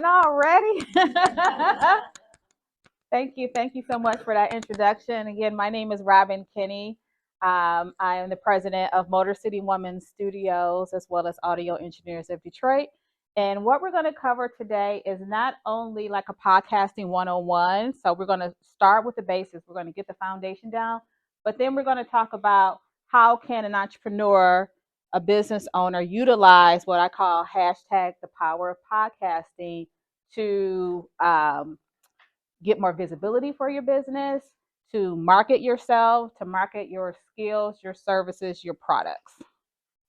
Already. Thank you so much for that introduction. Again, my name is Robin Kinney. I am the president of Motor City Women Studios as well as Audio Engineers of Detroit. And what we're going to cover today is not only like a podcasting 101. So we're going to start with the basics. We're going to get the foundation down, but then we're going to talk about how can an entrepreneur, a business owner utilize what I call hashtag the power of podcasting to get more visibility for your business, to market yourself, to market your skills, your services, your products.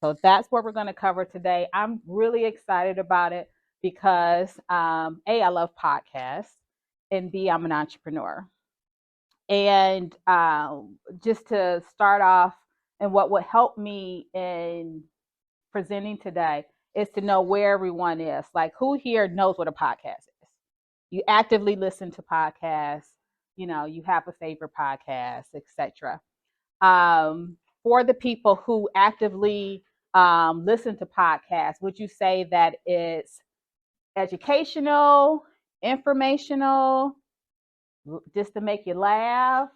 So that's what we're going to cover today. I'm really excited about it because A, I love podcasts, and B, I'm an entrepreneur. And just to start off, and what would help me in presenting today is to know where everyone is. Like, who here knows what a podcast is? You actively listen to podcasts, you have a favorite podcast, etc. For the people who actively listen to podcasts, would you say that it's educational, informational, just to make you laugh?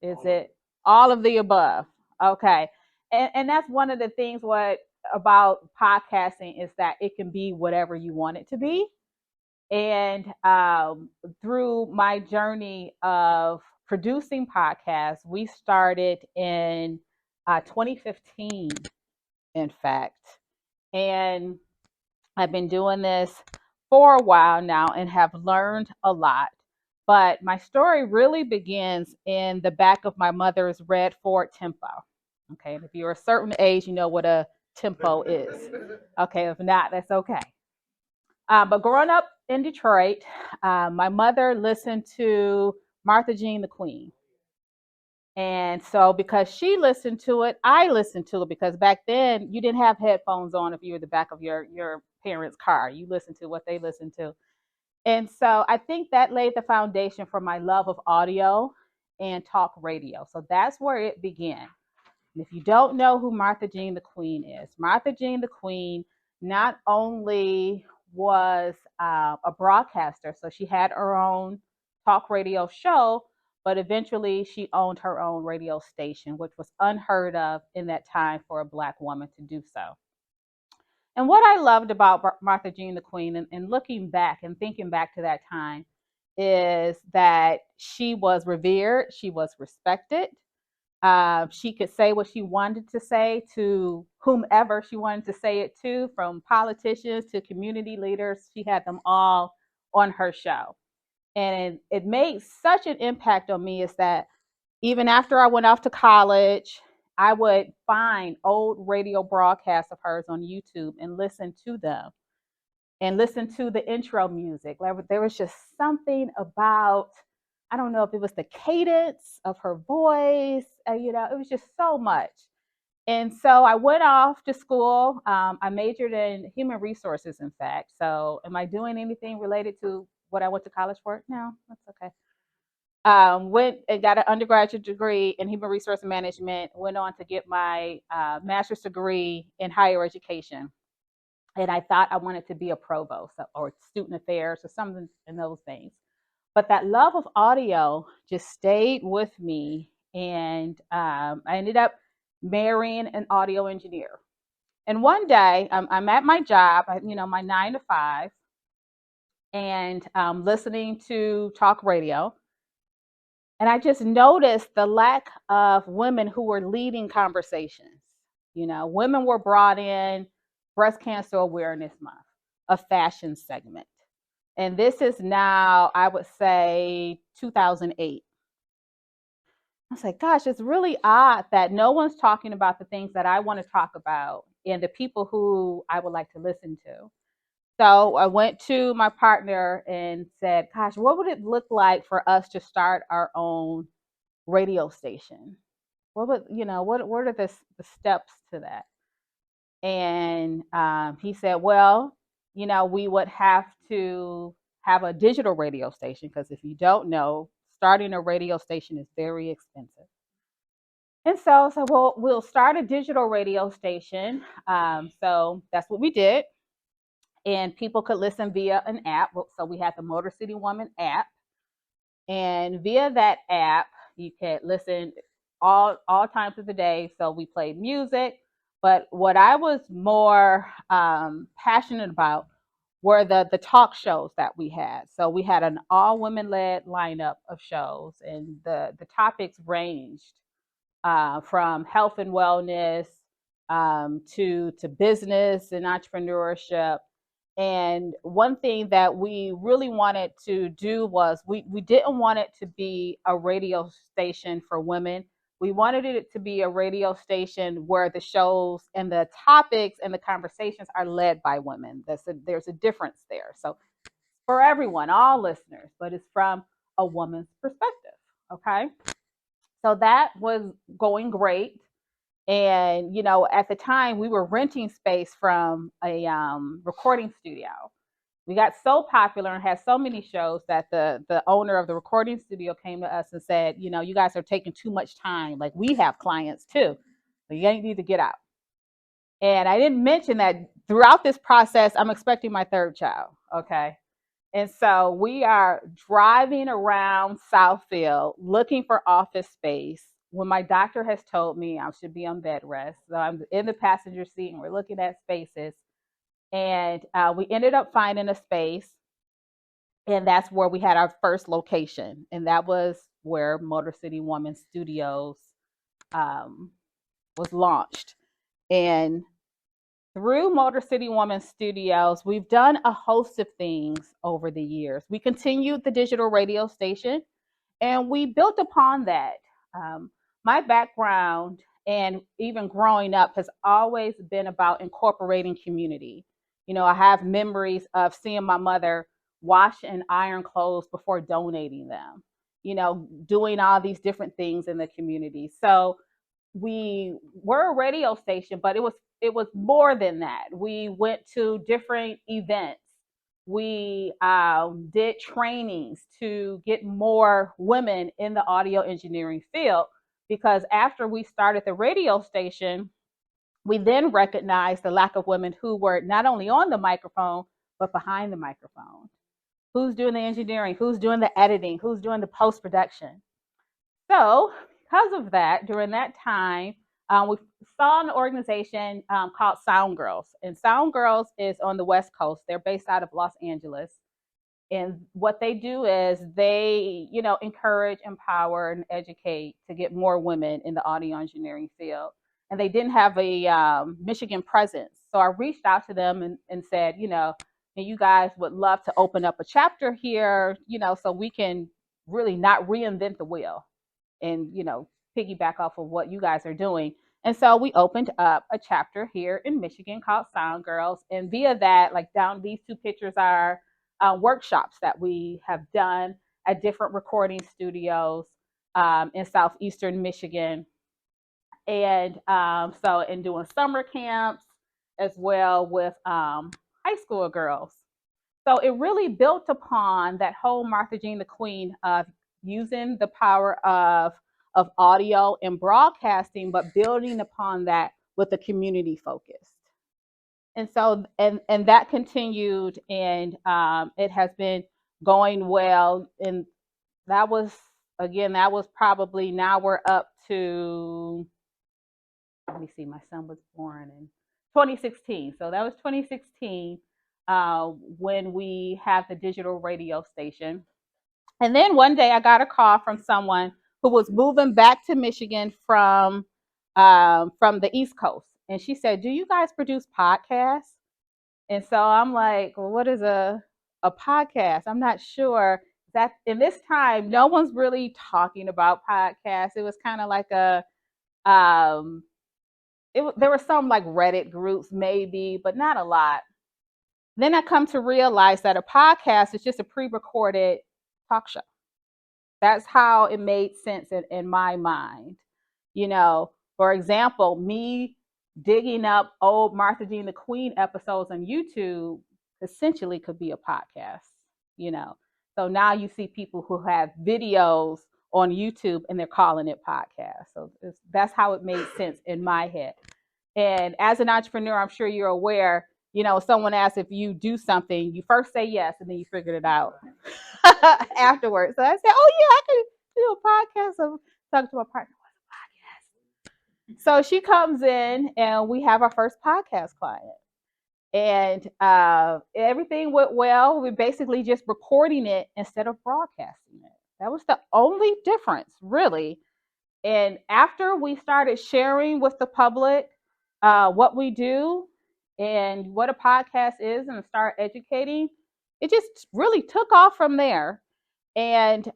Is it all of the above? Okay. And that's one of the things what about podcasting is that it can be whatever you want it to be. And through my journey of producing podcasts, we started in 2015, in fact. And I've been doing this for a while now and have learned a lot. But my story really begins in the back of my mother's red Ford Tempo. Okay. And if you're a certain age, you know what a Tempo is. Okay. If not, that's okay. But growing up in Detroit, my mother listened to Martha Jean the Queen. And so, because she listened to it, I listened to it because back then you didn't have headphones on if you were the back of your parents' car. You listened to what they listened to. And so, I think that laid the foundation for my love of audio and talk radio. So, that's where it began. And if you don't know who Martha Jean the Queen is, Martha Jean the Queen not only was a broadcaster, so she had her own talk radio show, but eventually she owned her own radio station, which was unheard of in that time for a Black woman to do so. And what I loved about Martha Jean the Queen, and looking back and thinking back to that time, is that she was revered, she was respected, she could say what she wanted to say to whomever she wanted to say it to, from politicians to community leaders. She had them all on her show. And it made such an impact on me is that even after I went off to college, I would find old radio broadcasts of hers on YouTube and listen to them and listen to the intro music. There was just something about, I don't know if it was the cadence of her voice, it was just so much. And so I went off to school. I majored in human resources, in fact. So am I doing anything related to what I went to college for? No, that's okay. Went and got an undergraduate degree in human resource management, went on to get my master's degree in higher education, and I thought I wanted to be a provost or student affairs or something in those things. But that love of audio just stayed with me, and I ended up marrying an audio engineer. And one day, I'm at my job, my 9 to 5, and listening to talk radio. And I just noticed the lack of women who were leading conversations. Women were brought in Breast Cancer Awareness Month, a fashion segment. And this is now, I would say, 2008. I was like, gosh, it's really odd that no one's talking about the things that I want to talk about and the people who I would like to listen to. So I went to my partner and said, gosh, what would it look like for us to start our own radio station? What are the steps to that? And he said, well, we would have to have a digital radio station because if you don't know, starting a radio station is very expensive. And so I said, well, we'll start a digital radio station. So that's what we did. and people could listen via an app. So we had the Motor City Woman app, and via that app, you could listen all times of the day. So we played music, but what I was more passionate about were the talk shows that we had. So we had an all women led lineup of shows, and the topics ranged from health and wellness to business and entrepreneurship. And one thing that we really wanted to do was we didn't want it to be a radio station for women. We wanted it to be a radio station where the shows and the topics and the conversations are led by women. There's a difference there. So for everyone, all listeners, but it's from a woman's perspective. Okay. So that was going great. And, at the time we were renting space from a recording studio. We got so popular and had so many shows that the owner of the recording studio came to us and said, you guys are taking too much time. Like, we have clients too. So you need to get out. And I didn't mention that throughout this process, I'm expecting my third child. Okay. And so we are driving around Southfield looking for office space when my doctor has told me I should be on bed rest. So I'm in the passenger seat and we're looking at spaces. And we ended up finding a space. And that's where we had our first location. And that was where Motor City Woman Studios was launched. And through Motor City Woman Studios, we've done a host of things over the years. We continued the digital radio station, and we built upon that. My background and even growing up has always been about incorporating community. I have memories of seeing my mother wash and iron clothes before donating them, doing all these different things in the community. So we were a radio station, but it was more than that. We went to different events. We did trainings to get more women in the audio engineering field, because after we started the radio station, we then recognized the lack of women who were not only on the microphone, but behind the microphone. Who's doing the engineering? Who's doing the editing? Who's doing the post-production? So because of that, during that time, we saw an organization called Sound Girls. And Sound Girls is on the West Coast. They're based out of Los Angeles. And what they do is they, encourage, empower, and educate to get more women in the audio engineering field. And they didn't have a Michigan presence. So I reached out to them and said, and you guys would love to open up a chapter here, so we can really not reinvent the wheel and piggyback off of what you guys are doing. And so we opened up a chapter here in Michigan called Sound Girls, and via that, like down these two pictures are workshops that we have done at different recording studios in southeastern Michigan, and and doing summer camps as well with high school girls. So it really built upon that whole Martha Jean the Queen of using the power of audio and broadcasting, but building upon that with a community focus. And so and that continued, and it has been going well. And that was probably, now we're up to, let me see, my son was born in 2016. So that was 2016 when we have the digital radio station. And then one day I got a call from someone who was moving back to Michigan from the East Coast. And she said, "Do you guys produce podcasts?" And so I'm like, "Well, what is a podcast?" I'm not sure. That in this time, no one's really talking about podcasts. It was kind of like there were some like Reddit groups maybe, but not a lot. Then I come to realize that a podcast is just a pre-recorded talk show. That's how it made sense in my mind. For example, me digging up old Martha Jean the Queen episodes on YouTube essentially could be a podcast. So now you see people who have videos on YouTube and they're calling it podcast. So that's how it made sense in my head. And as an entrepreneur, I'm sure you're aware, someone asks if you do something, you first say yes, and then you figured it out afterwards. So I said, oh yeah, I could do a podcast of talking to my partner. So she comes in, and we have our first podcast client. And everything went well. We're basically just recording it instead of broadcasting it. That was the only difference, really. And after we started sharing with the public what we do and what a podcast is and start educating, it just really took off from there. And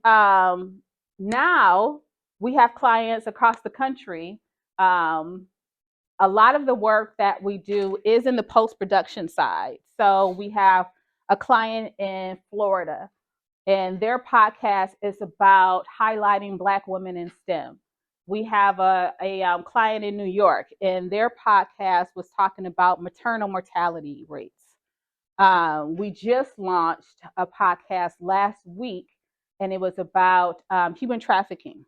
now we have clients across the country. A lot of the work that we do is in the post-production side. So we have a client in Florida, and their podcast is about highlighting Black women in STEM. We have a client in New York, and their podcast was talking about maternal mortality rates. We just launched a podcast last week, and it was about human trafficking.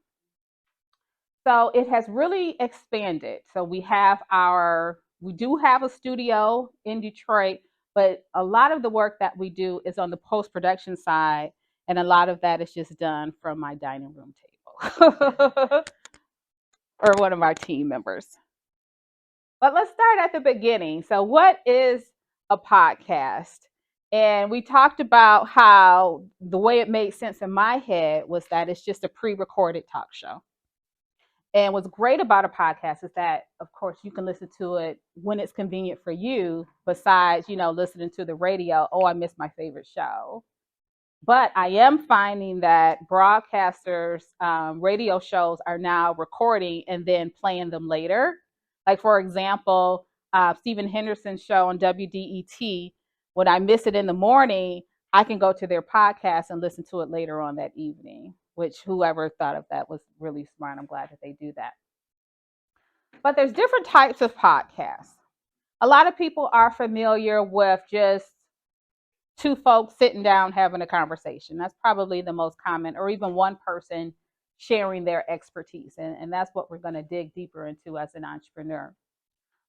So it has really expanded. So we do have a studio in Detroit, but a lot of the work that we do is on the post-production side, and a lot of that is just done from my dining room table or one of our team members. But let's start at the beginning. So what is a podcast? And we talked about how the way it made sense in my head was that it's just a pre-recorded talk show. And what's great about a podcast is that, of course, you can listen to it when it's convenient for you, besides, listening to the radio. Oh, I missed my favorite show. But I am finding that broadcasters, radio shows are now recording and then playing them later. Like, for example, Stephen Henderson's show on WDET, when I miss it in the morning, I can go to their podcast and listen to it later on that evening, which whoever thought of that was really smart. I'm glad that they do that. But there's different types of podcasts. A lot of people are familiar with just two folks sitting down having a conversation. That's probably the most common, or even one person sharing their expertise. And that's what we're going to dig deeper into as an entrepreneur.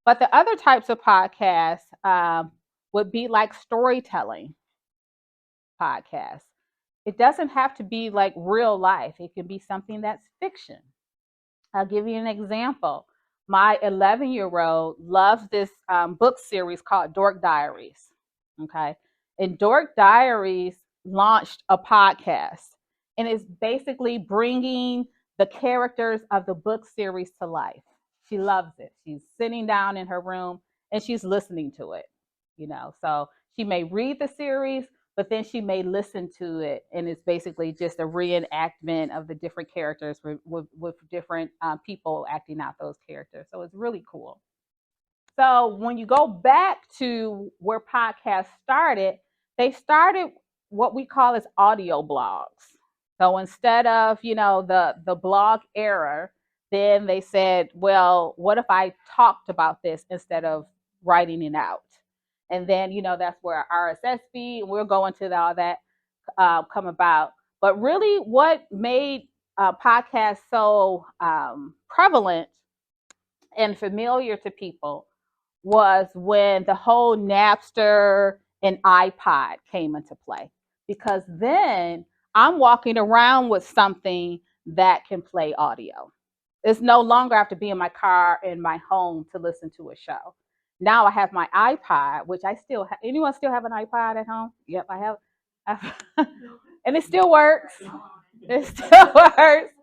But the other types of podcasts would be like storytelling podcasts. It doesn't have to be like real life. It can be something that's fiction. I'll give you an example. My 11-year-old loves this book series called Dork Diaries. Okay. And Dork Diaries launched a podcast, and it's basically bringing the characters of the book series to life. She loves it. She's sitting down in her room and she's listening to it, So she may read the series, but then she may listen to it, and it's basically just a reenactment of the different characters with different people acting out those characters. So it's really cool. So when you go back to where podcasts started, they started what we call as audio blogs. So instead of, the blog era, then they said, well, what if I talked about this instead of writing it out? And then, that's where RSS feed, we'll go into all that come about. But really what made podcasts so prevalent and familiar to people was when the whole Napster and iPod came into play. Because then I'm walking around with something that can play audio. It's no longer I have to be in my car in my home to listen to a show. Now I have my iPod, which I still have. Anyone still have an iPod at home? Yep, I have. And it still works. It still works.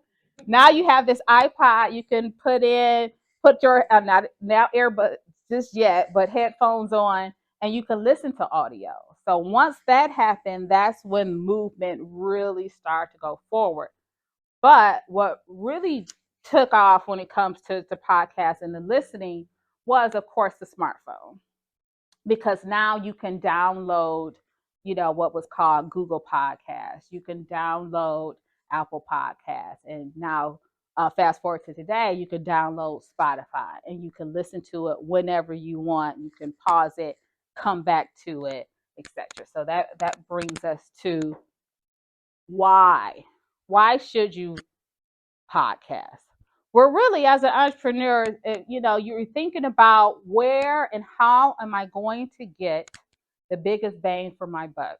Now you have this iPod you can put your not now earbuds just yet, but headphones on, and you can listen to audio. So once that happened, that's when movement really started to go forward. But what really took off when it comes to podcasts and the listening was, of course, the smartphone. Because now you can download, what was called Google Podcasts. You can download Apple Podcasts. And now, fast forward to today, you can download Spotify and you can listen to it whenever you want. You can pause it, come back to it, etc. So that brings us to why. Why should you podcast? We're really, as an entrepreneur, you're thinking about where and how am I going to get the biggest bang for my buck.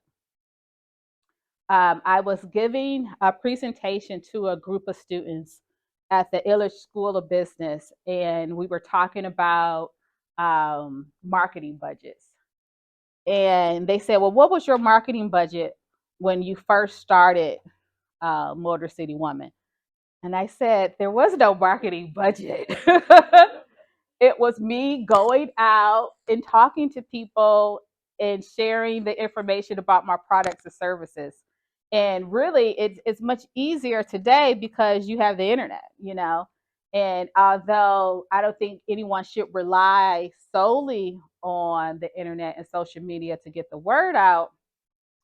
I was giving a presentation to a group of students at the Illich School of Business, and we were talking about marketing budgets. And they said, well, what was your marketing budget when you first started Motor City Woman? And I said, there was no marketing budget. It was me going out and talking to people and sharing the information about my products and services. And really, it's much easier today because you have the internet. And although I don't think anyone should rely solely on the internet and social media to get the word out,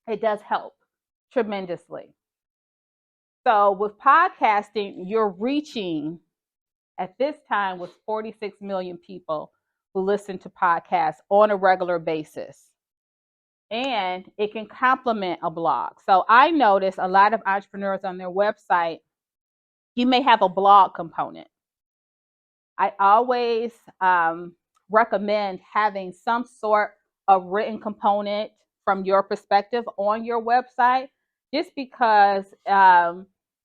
it does help tremendously. So with podcasting, you're reaching at this time was 46 million people who listen to podcasts on a regular basis. And it can complement a blog. So I notice a lot of entrepreneurs on their website, you may have a blog component. I always recommend having some sort of written component from your perspective on your website, just because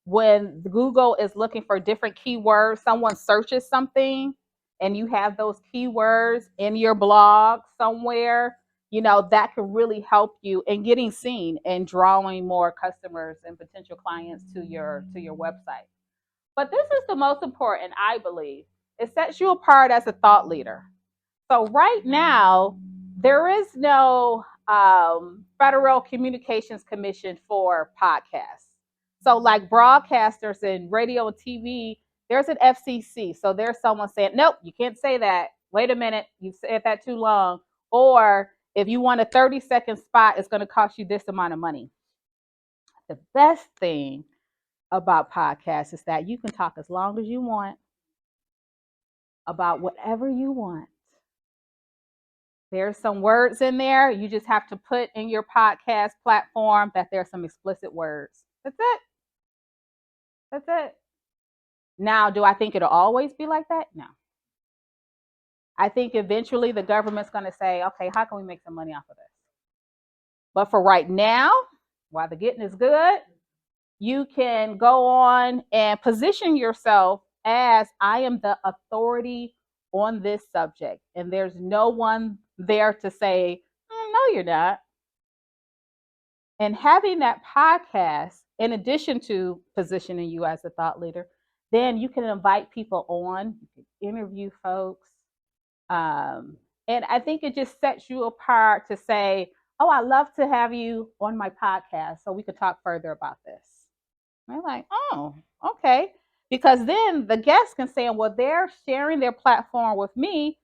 when Google is looking for different keywords, someone searches something and you have those keywords in your blog somewhere, that can really help you in getting seen and drawing more customers and potential clients to your website. But this is the most important, I believe. It sets you apart as a thought leader. So right now, there is no Federal Communications Commission for podcasts. So like broadcasters and radio and TV, there's an FCC. So there's someone saying, nope, you can't say that. Wait a minute, you've said that too long. Or if you want a 30-second spot, it's going to cost you this amount of money. The best thing about podcasts is that you can talk as long as you want about whatever you want. There's some words in there. You just have to put in your podcast platform that there's some explicit words. That's it. That's it. Now, do I think it'll always be like that? No. I think eventually the government's going to say, okay, how can we make some money off of this? But for right now, while the getting is good, you can go on and position yourself as I am the authority on this subject. And there's no one there to say, no, you're not. And having that podcast, in addition to positioning you as a thought leader, then you can invite people on, you can interview folks. And I think it just sets you apart to say, oh, I love to have you on my podcast so we could talk further about this. And they're like, oh, okay. Because then the guests can say, well, they're sharing their platform with me.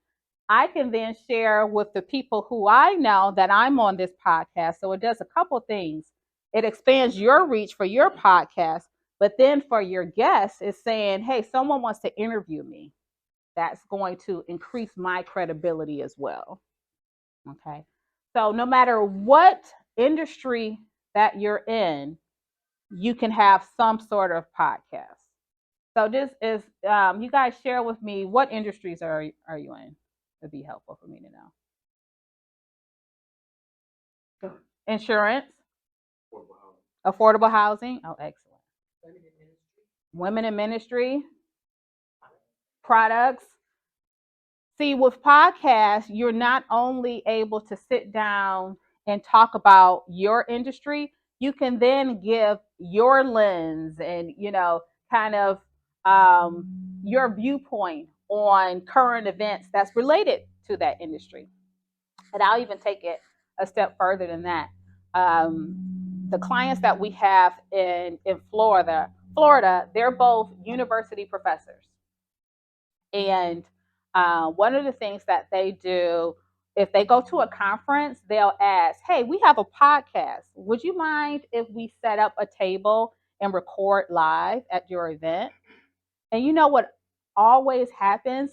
I can then share with the people who I know that I'm on this podcast. So it does a couple things. It expands your reach for your podcast, but then for your guests, it's saying, hey, someone wants to interview me. That's going to increase my credibility as well. Okay. So no matter what industry that you're in, you can have some sort of podcast. So this is, you guys share with me, what industries are you in? It'd be helpful for me to know. Insurance, affordable housing. Oh, excellent. Women in ministry, products. See, with podcasts, you're not only able to sit down and talk about your industry, you can then give your lens and, kind of your viewpoint on current events that's related to that industry. And I'll even take it a step further than that. The clients that we have in Florida, they're both university professors. And one of the things that they do, if they go to a conference, they'll ask, hey, we have a podcast. Would you mind if we set up a table and record live at your event? And you know what always happens?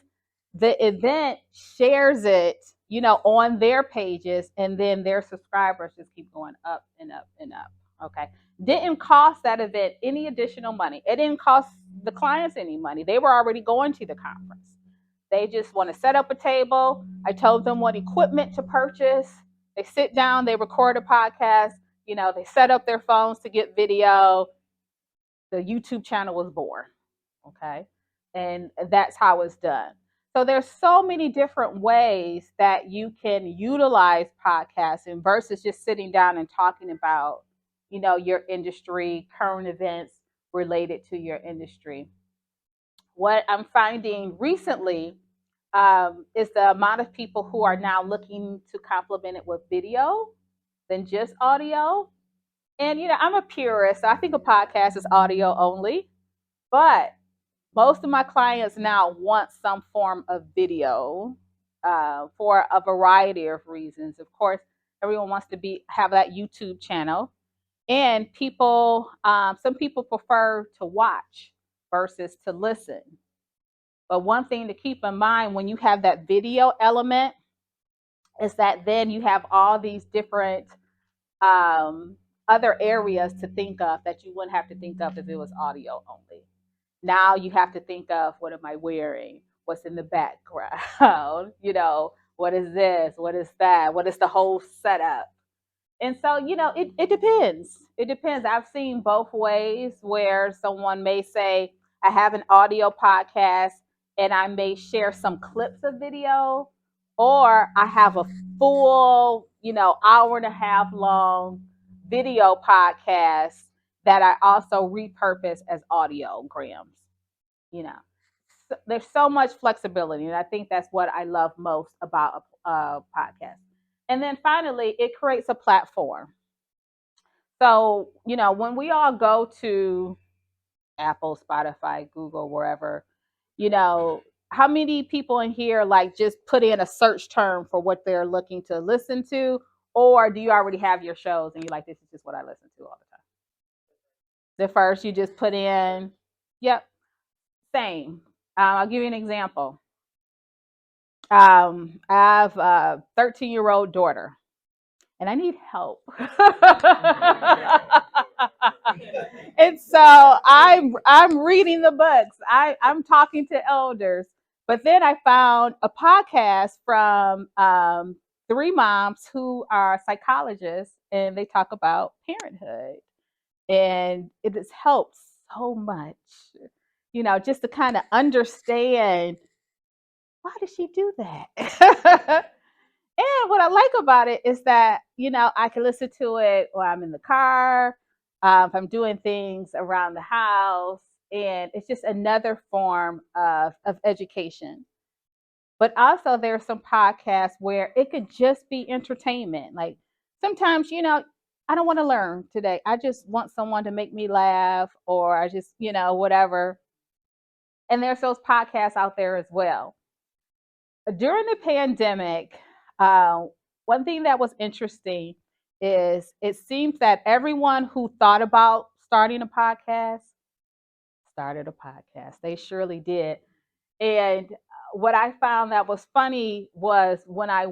The event shares it, on their pages, and then their subscribers just keep going up and up and up. Okay. Didn't cost that event any additional money. It didn't cost the clients any money. They were already going to the conference. They just want to set up a table. I told them what equipment to purchase. They sit down, they record a podcast, they set up their phones to get video. The YouTube channel was born. Okay. And that's how it's done. So there's so many different ways that you can utilize podcasting versus just sitting down and talking about, your industry, current events related to your industry. What I'm finding recently is the amount of people who are now looking to complement it with video than just audio. And, I'm a purist, so I think a podcast is audio only, but most of my clients now want some form of video for a variety of reasons. Of course, everyone wants to have that YouTube channel, and some people prefer to watch versus to listen. But one thing to keep in mind when you have that video element is that then you have all these different other areas to think of that you wouldn't have to think of if it was audio only. Now you have to think of, what am I wearing? What's in the background? What is this? What is that? What is the whole setup? And so, it depends. It depends. I've seen both ways where someone may say, I have an audio podcast and I may share some clips of video, or I have a full, hour and a half long video podcast that I also repurpose as audiograms. There's so much flexibility, and I think that's what I love most about a podcast. And then finally, it creates a platform. So, when we all go to Apple, Spotify, Google, wherever, how many people in here just put in a search term for what they're looking to listen to? Or do you already have your shows and you're like, this is just what I listen to all the time? The first, you just put in, yep, same. I'll give you an example. I have a 13-year-old daughter, and I need help. And so I'm reading the books. I'm talking to elders, but then I found a podcast from three moms who are psychologists, and they talk about parenthood, and it has helped so much. Just to kind of understand, why did she do that? And what I like about it is that, I can listen to it while I'm in the car, if I'm doing things around the house, and it's just another form of education. But also, there are some podcasts where it could just be entertainment. Like sometimes, I don't want to learn today. I just want someone to make me laugh, or I just, whatever. And there's those podcasts out there as well. During the pandemic, one thing that was interesting is it seems that everyone who thought about starting a podcast started a podcast. They surely did. And what I found that was funny was when I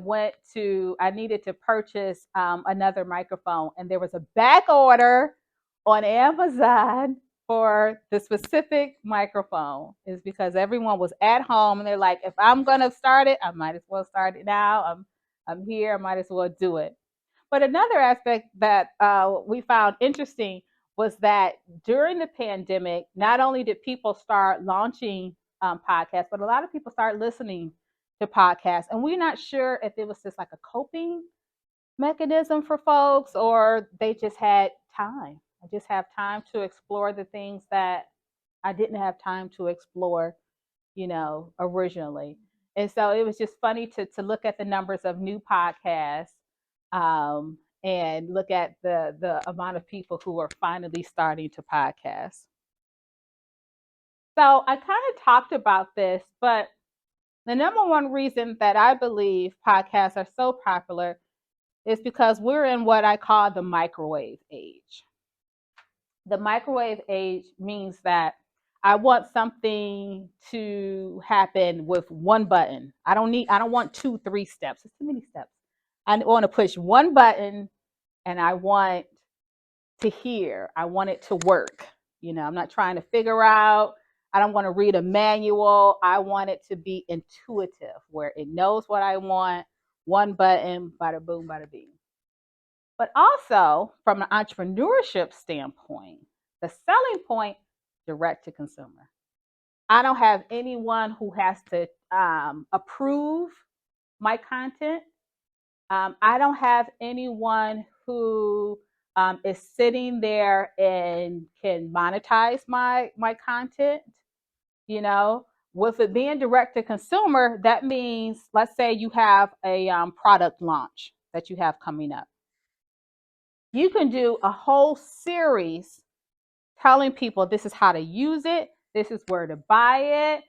needed to purchase another microphone, and there was a back order on Amazon for the specific microphone. Is because everyone was at home and they're like, if I'm going to start it, I might as well start it now. I'm here, I might as well do it. But another aspect that we found interesting was that during the pandemic, not only did people start launching podcasts, but a lot of people started listening to podcasts. And we're not sure if it was just like a coping mechanism for folks, or they just had time. I just have time to explore the things that I didn't have time to explore, originally. And so it was just funny to look at the numbers of new podcasts, and look at the amount of people who are finally starting to podcast. So I kind of talked about this, but the number one reason that I believe podcasts are so popular is because we're in what I call the microwave age. The microwave age means that I want something to happen with one button. I don't want 2, 3 steps. It's too many steps. I want to push one button, and I want to hear. I want it to work. I'm not trying to figure out I don't want to read a manual. I want it to be intuitive, where it knows what I want. One button, bada boom, bada bing. But also, from an entrepreneurship standpoint, the selling point, direct to consumer. I don't have anyone who has to approve my content. I don't have anyone who is sitting there and can monetize my content. You know, with it being direct to consumer, that means, let's say you have a product launch that you have coming up. You can do a whole series telling people this is how to use it, this is where to buy it,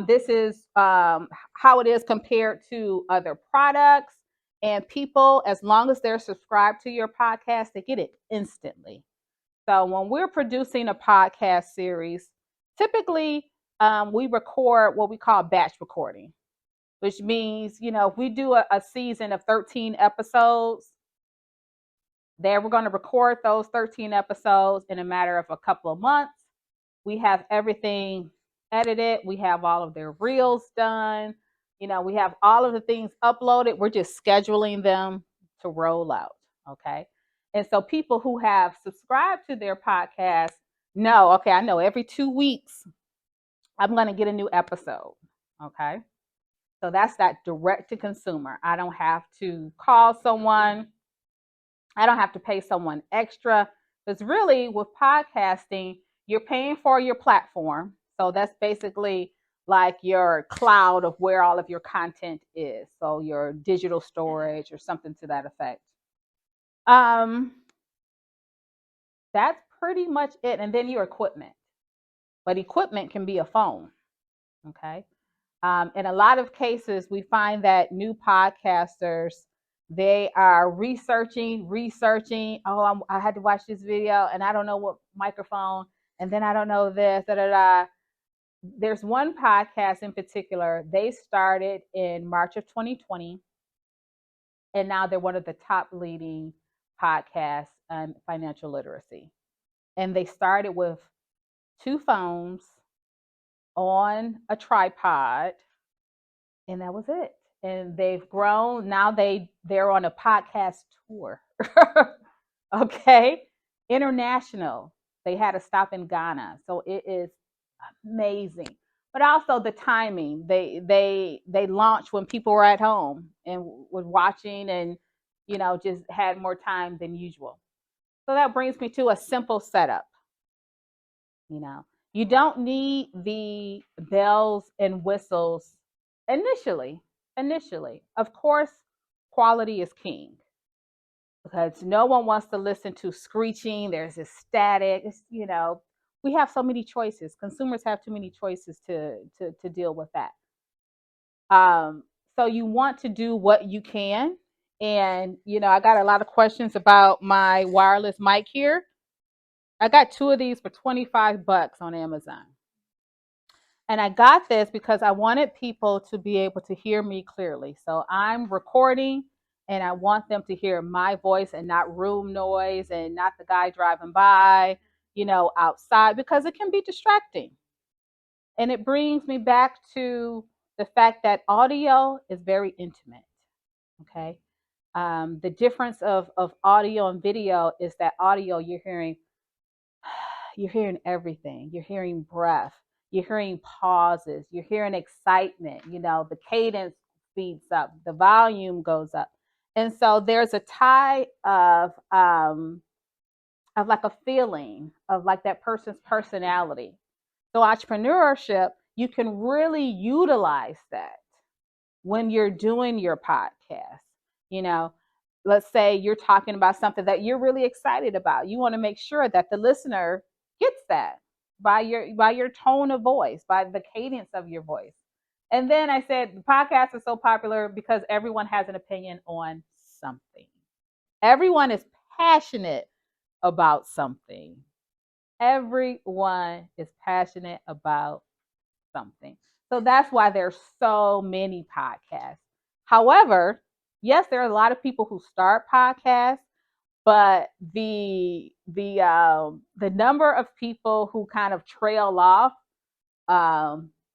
this is how it is compared to other products. And people, as long as they're subscribed to your podcast, they get it instantly. So when we're producing a podcast series, typically we record what we call batch recording, which means, if we do a season of 13 episodes, there we're going to record those 13 episodes in a matter of a couple of months. We have everything edited. We have all of their reels done. We have all of the things uploaded. We're just scheduling them to roll out. Okay. And so people who have subscribed to their podcast know, okay, I know every 2 weeks I'm going to get a new episode. Okay. So that's that direct to consumer. I don't have to call someone. I don't have to pay someone extra. Because really, with podcasting, you're paying for your platform. So that's basically like your cloud of where all of your content is. So your digital storage or something to that effect. That's pretty much it. And then your equipment. But equipment can be a phone. Okay. In a lot of cases, we find that new podcasters, they are researching. Oh, I had to watch this video and I don't know what microphone, and then I don't know this, da, da, da. There's one podcast in particular. They started in March of 2020, and now they're one of the top leading podcasts on financial literacy. And they started with 2 phones on a tripod, and that was it. And they've grown. Now they're on a podcast tour. Okay. International. They had a stop in Ghana. So it is amazing. But also the timing. They launched when people were at home and were watching, and just had more time than usual. So that brings me to a simple setup. You don't need the bells and whistles initially. Of course, quality is king, because no one wants to listen to screeching. There's this static. We have so many choices. Consumers have too many choices to deal with that. So you want to do what you can. And, I got a lot of questions about my wireless mic here. I got 2 of these for $25 on Amazon. And I got this because I wanted people to be able to hear me clearly. So I'm recording and I want them to hear my voice and not room noise and not the guy driving by, outside, because it can be distracting. And it brings me back to the fact that audio is very intimate. Okay. The difference of audio and video is that audio, you're hearing everything. You're hearing breath. You're hearing pauses. You're hearing excitement. The cadence speeds up. The volume goes up. And so there's a tie of like a feeling of like that person's personality. So entrepreneurship, you can really utilize that when you're doing your podcast. Let's say you're talking about something that you're really excited about. You want to make sure that the listener gets that by your tone of voice, by the cadence of your voice. And then I said the podcast is so popular because everyone has an opinion on something. Everyone is passionate about something. Everyone is passionate about something. So that's why there's so many podcasts. However, yes, there are a lot of people who start podcasts, but the number of people who kind of trail off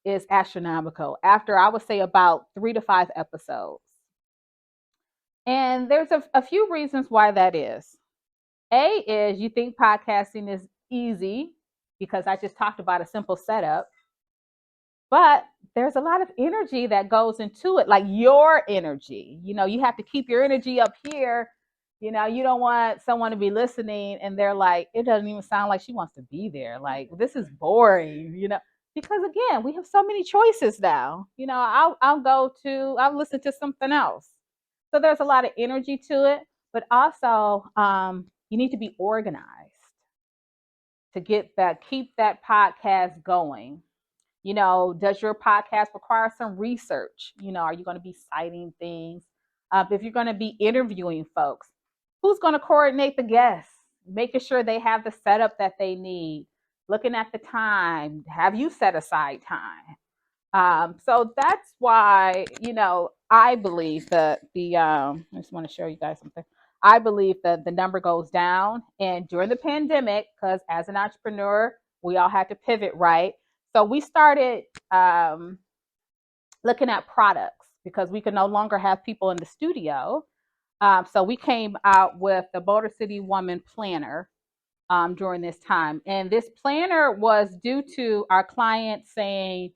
is astronomical after, I would say, about 3 to 5 episodes. And there's a few reasons why that is. A is you think podcasting is easy because I just talked about a simple setup, but there's a lot of energy that goes into it, like your energy. You have to keep your energy up here. You don't want someone to be listening and they're like, it doesn't even sound like she wants to be there. Like, this is boring. Because again, we have so many choices now. I'll listen to something else. So there's a lot of energy to it, but also you need to be organized to keep that podcast going. Does your podcast require some research? Are you going to be citing things? If you're going to be interviewing folks, who's going to coordinate the guests, making sure they have the setup that they need, looking at the time, have you set aside time? So that's why, I believe that I just want to show you guys something. I believe that the number goes down. And during the pandemic, because as an entrepreneur, we all had to pivot, right? So we started looking at products because we could no longer have people in the studio. So we came out with the Motor City Woman Planner during this time. And this planner was due to our clients saying,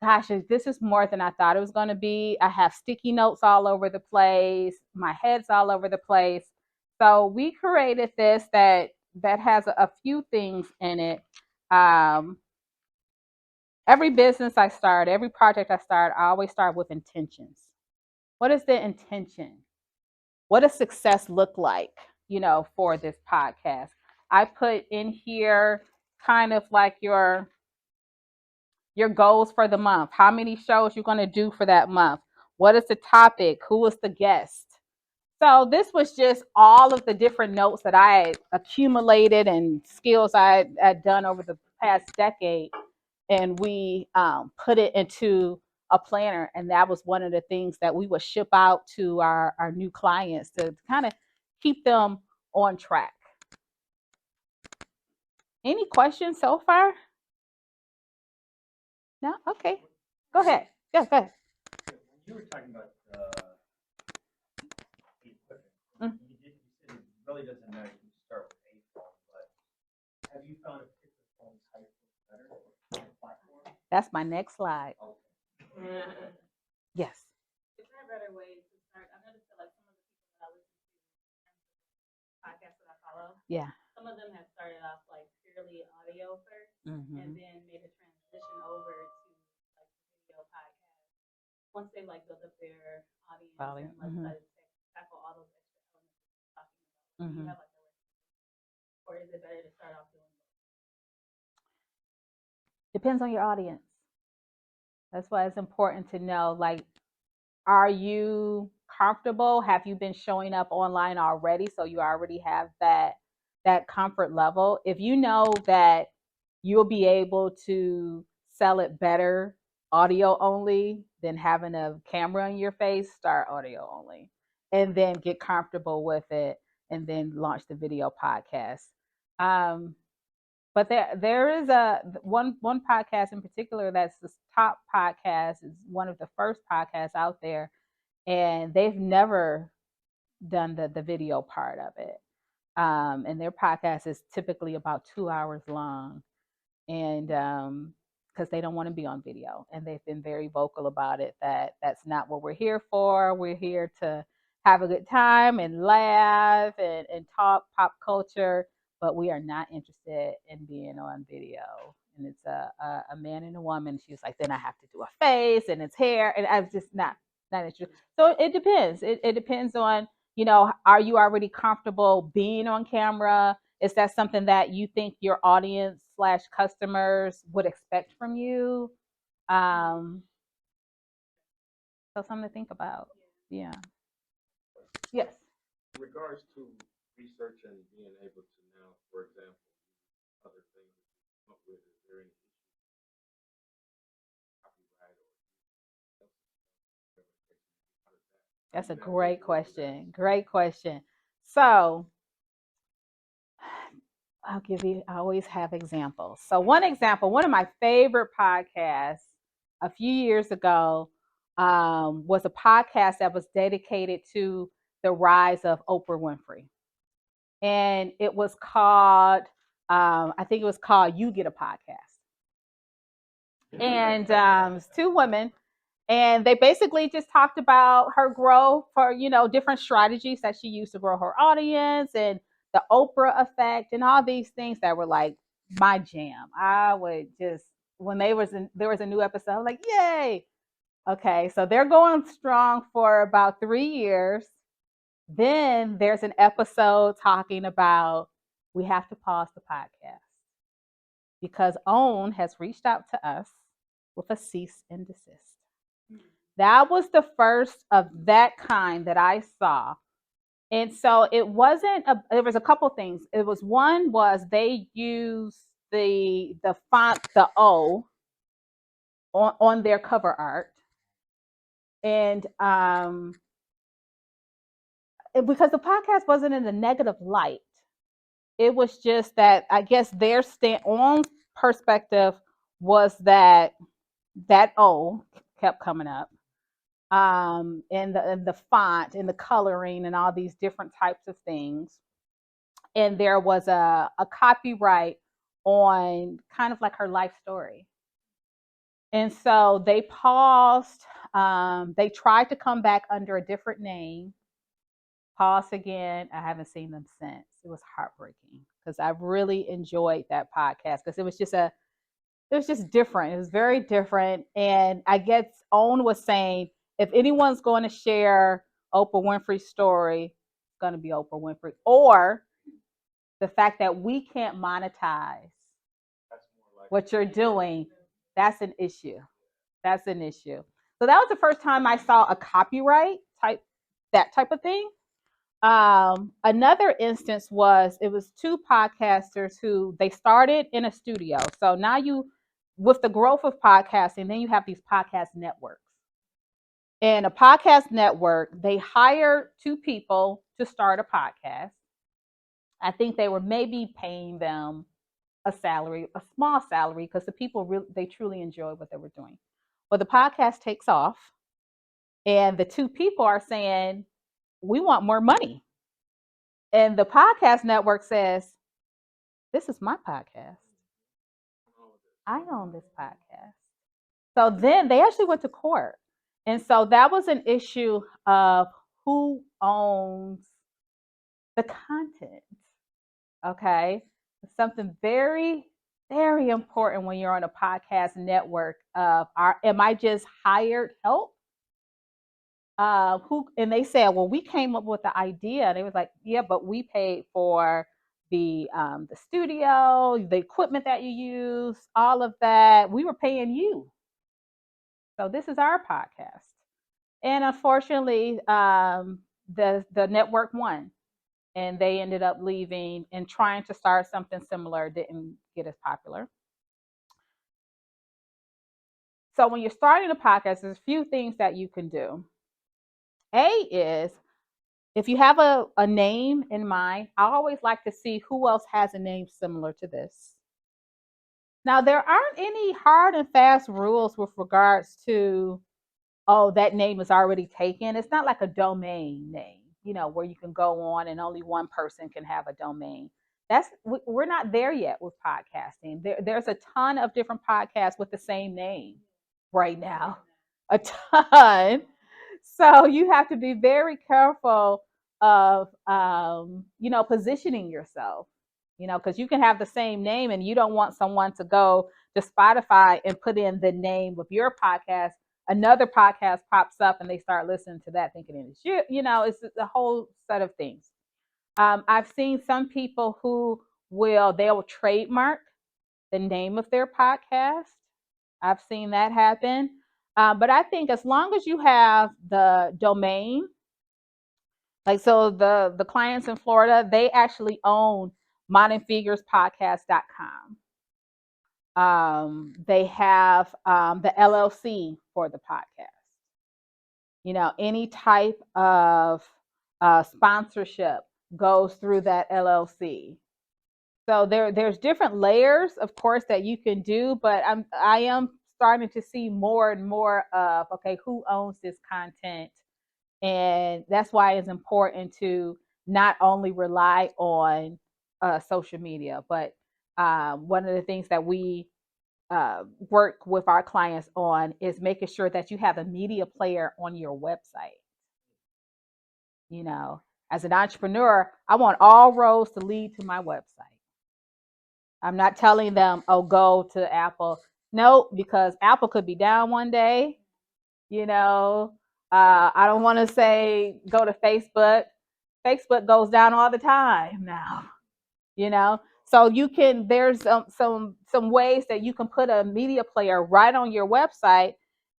gosh, this is more than I thought it was going to be. I have sticky notes all over the place. My head's all over the place. So we created this that has a few things in it. Every business I start, every project I start, I always start with intentions. What is the intention? What does success look like, for this podcast? I put in here kind of like your goals for the month. How many shows you're going to do for that month? What is the topic? Who is the guest? So this was just all of the different notes that I accumulated and skills I had done over the past decade, and we put it into a planner. And that was one of the things that we would ship out to our new clients to kind of keep them on track. Any questions so far? No? Okay. Go ahead. Yeah, go ahead. You were talking about equipment. You said it really doesn't matter if you start with a phone, but have you found a particular phone's height better platform? That's my next slide. Okay. Yes. Is there a better way to start? I noticed that like some of the people that I listen to podcasts that I follow, Yeah. some of them have started off like purely audio first, Mm-hmm. and then made a transition over to like video podcast. Once they like build up their audience and like decided to tackle all those extra elements we're talking about. Do you have like a recipe, or is it better to start off doing both? Depends on your audience. That's why it's important to know, like, are you comfortable? Have you been showing up online already? So you already have that comfort level. If you know that you'll be able to sell it better audio only than having a camera in your face, start audio only. And then get comfortable with it and then launch the video podcast. Um, but there is a one podcast in particular that's the top podcast, is one of the first podcasts out there, and they've never done the video part of it. And their podcast is typically about 2 hours long, and because they don't want to be on video, and they've been very vocal about it, that that's not what we're here for. We're here to have a good time and laugh and talk pop culture, but we are not interested in being on video. And it's a man and a woman. She was like, then I have to do a face and it's hair, and I was just not interested. So it depends. It depends on, are you already comfortable being on camera? Is that something that you think your audience slash customers would expect from you? Um, so something to think about. Yeah. Yes. In regards to research and being able to now, for example, other things that you come up with, is there any issue copyright or That's a great question. Great question. So I always have examples. So, one example, one of my favorite podcasts a few years ago was a podcast that was dedicated to the rise of Oprah Winfrey. And it was called, I think it was called You Get a Podcast. And it's two women, and they basically just talked about her growth for different strategies that she used to grow her audience and the Oprah effect and all these things that were like my jam. I would just when there was a new episode, like yay. Okay, so they're going strong for about 3 years. Then there's an episode talking about we have to pause the podcast because OWN has reached out to us with a cease and desist. That was the first of that kind that I saw. And so it wasn't there was a couple things. It was one was they used the font, the O, on their cover art. And because the podcast wasn't in a negative light, it was just that I guess their on perspective was that O kept coming up, and the font and the coloring and all these different types of things. And there was a copyright on kind of like her life story. And so they paused. They tried to come back under a different name. Pause again. I haven't seen them since. It was heartbreaking because I really enjoyed that podcast because it was just different. It was very different. And I guess OWN was saying if anyone's going to share Oprah Winfrey's story, it's going to be Oprah Winfrey. Or the fact that we can't monetize what you're doing, that's an issue. That's an issue. So that was the first time I saw a copyright that type of thing. Another instance was it was two podcasters who they started in a studio. So now with the growth of podcasting, then you have these podcast networks. And a podcast network, they hired two people to start a podcast. I think they were maybe paying them a salary, a small salary, because the people they truly enjoyed what they were doing. Well, the podcast takes off, and the two people are saying, "We want more money." And the podcast network says, "This is my podcast. I own this podcast." So then they actually went to court. And so that was an issue of who owns the content. Okay. Something very, very important when you're on a podcast network of am I just hired help? And they said, well, we came up with the idea. And it was like, yeah, but we paid for the studio, the equipment that you use, all of that. We were paying you. So this is our podcast. And unfortunately, the network won, and they ended up leaving and trying to start something similar didn't get as popular. So when you're starting a podcast, there's a few things that you can do. A is if you have a name in mind, I always like to see who else has a name similar to this. Now, there aren't any hard and fast rules with regards to, oh, that name is already taken. It's not like a domain name, where you can go on and only one person can have a domain. We're not there yet with podcasting. There's a ton of different podcasts with the same name right now, a ton. So you have to be very careful of, positioning yourself, because you can have the same name and you don't want someone to go to Spotify and put in the name of your podcast. Another podcast pops up and they start listening to that thinking it's you. It's a whole set of things. I've seen some people who they'll trademark the name of their podcast. I've seen that happen. But I think as long as you have the domain, like so the clients in Florida, they actually own modernfigurespodcast.com. They have the LLC for the podcast. Any type of sponsorship goes through that LLC. So there's different layers, of course, that you can do, but I am starting to see more and more of, okay, who owns this content, and that's why it's important to not only rely on social media, but one of the things that we work with our clients on is making sure that you have a media player on your website. You know, as an entrepreneur, I want all roads to lead to my website. I'm not telling them, oh, go to Apple. No, because Apple could be down one day. You know, I don't want to say go to Facebook. Facebook goes down all the time now. You know, so you can, there's some ways that you can put a media player right on your website,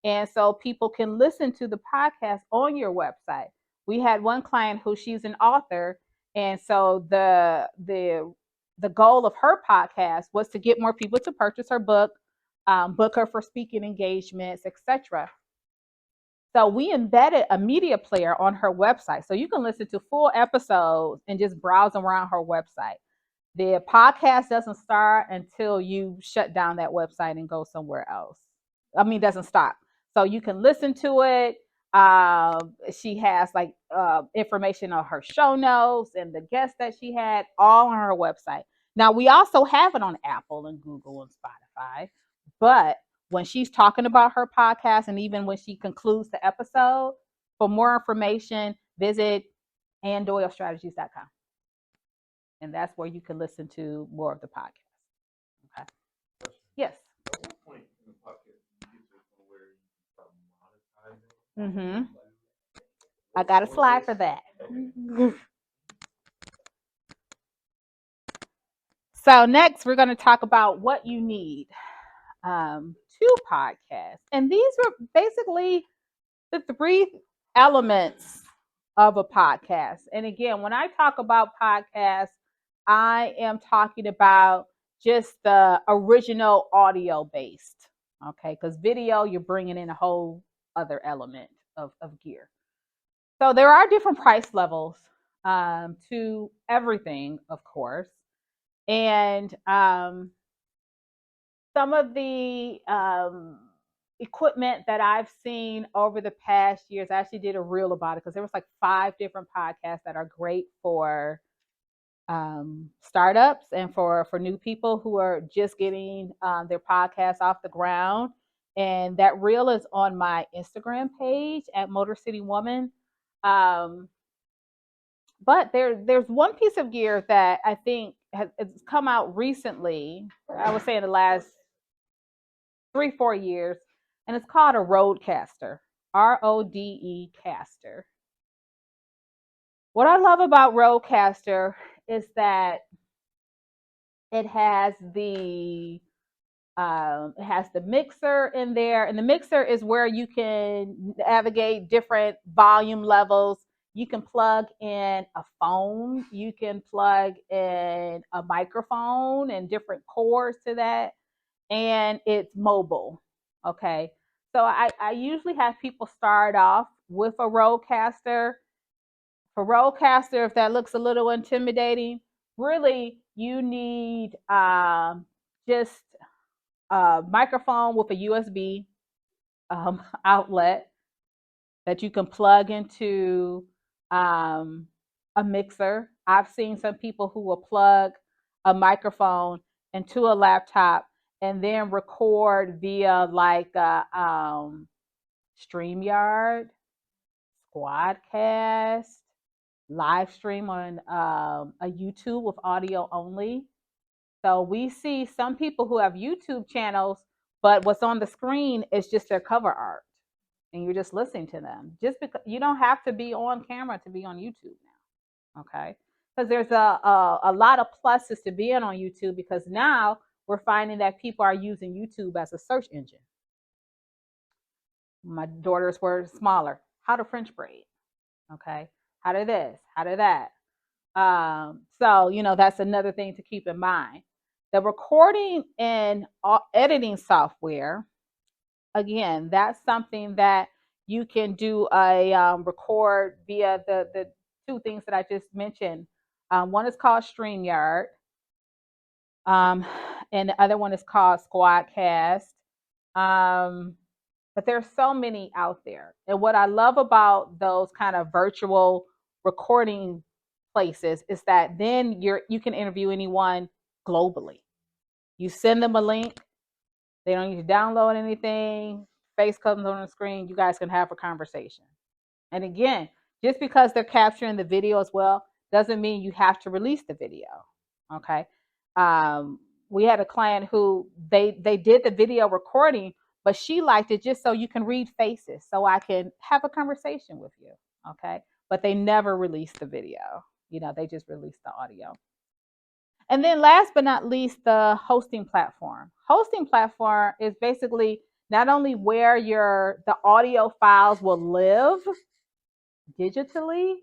and so people can listen to the podcast on your website. We had one client who, she's an author, and so the goal of her podcast was to get more people to purchase her book, book her for speaking engagements, etc. So we embedded a media player on her website, so you can listen to full episodes and just browse around her website. The podcast doesn't start until you shut down that website and go somewhere else. I mean, it doesn't stop. So you can listen to it. She has like information on her show notes and the guests that she had all on her website. Now, we also have it on Apple and Google and Spotify. But when she's talking about her podcast, and even when she concludes the episode, for more information, visit andoylestrategies.com. And that's where you can listen to more of the podcast. Okay. Yes. At what point in the podcast do you get to the point where you start monetizing? Mm-hmm. I got a slide for that. So next, we're going to talk about what you need to podcast. And these are basically the three elements of a podcast. And again, when I talk about podcasts, I am talking about just the original audio based. Okay, because video, you're bringing in a whole other element of gear. So there are different price levels to everything, of course. And some of the equipment that I've seen over the past years, I actually did a reel about it because there was like 5 different podcasts that are great for startups and for new people who are just getting their podcasts off the ground. And that reel is on my Instagram page at Motor City Woman. But there's one piece of gear that I think has come out recently. I would say in the last 3-4 years, and it's called a Rodecaster, Rode caster. What I love about Rodecaster is that it has the mixer in there, and the mixer is where you can navigate different volume levels. You can plug in a phone, you can plug in a microphone and different cords to that, and it's mobile. Okay. So I usually have people start off with a Rodecaster. For Rodecaster, if that looks a little intimidating, really you need just a microphone with a USB outlet that you can plug into a mixer. I've seen some people who will plug a microphone into a laptop and then record via like StreamYard, Squadcast, live stream on a YouTube with audio only. So we see some people who have YouTube channels, but what's on the screen is just their cover art, and you're just listening to them. Just because you don't have to be on camera to be on YouTube now, okay? Because there's a lot of pluses to being on YouTube, because now we're finding that people are using YouTube as a search engine. My daughters were smaller. How to French braid, okay? How to this, how to that. So, that's another thing to keep in mind. The recording and editing software, again, that's something that you can do a record via the 2 things that I just mentioned. One is called StreamYard. Um, and the other one is called Squadcast. Um, but there's so many out there. And what I love about those kind of virtual recording places is that then you can interview anyone globally. You send them a link, they don't need to download anything, face comes on the screen, you guys can have a conversation. And again, just because they're capturing the video as well doesn't mean you have to release the video. Okay. Um, we had a client who they did the video recording, but she liked it just so you can read faces, so I can have a conversation with you. Okay. But they never released the video. They just released the audio. And then last but not least, the hosting platform. Hosting platform is basically not only where the audio files will live digitally,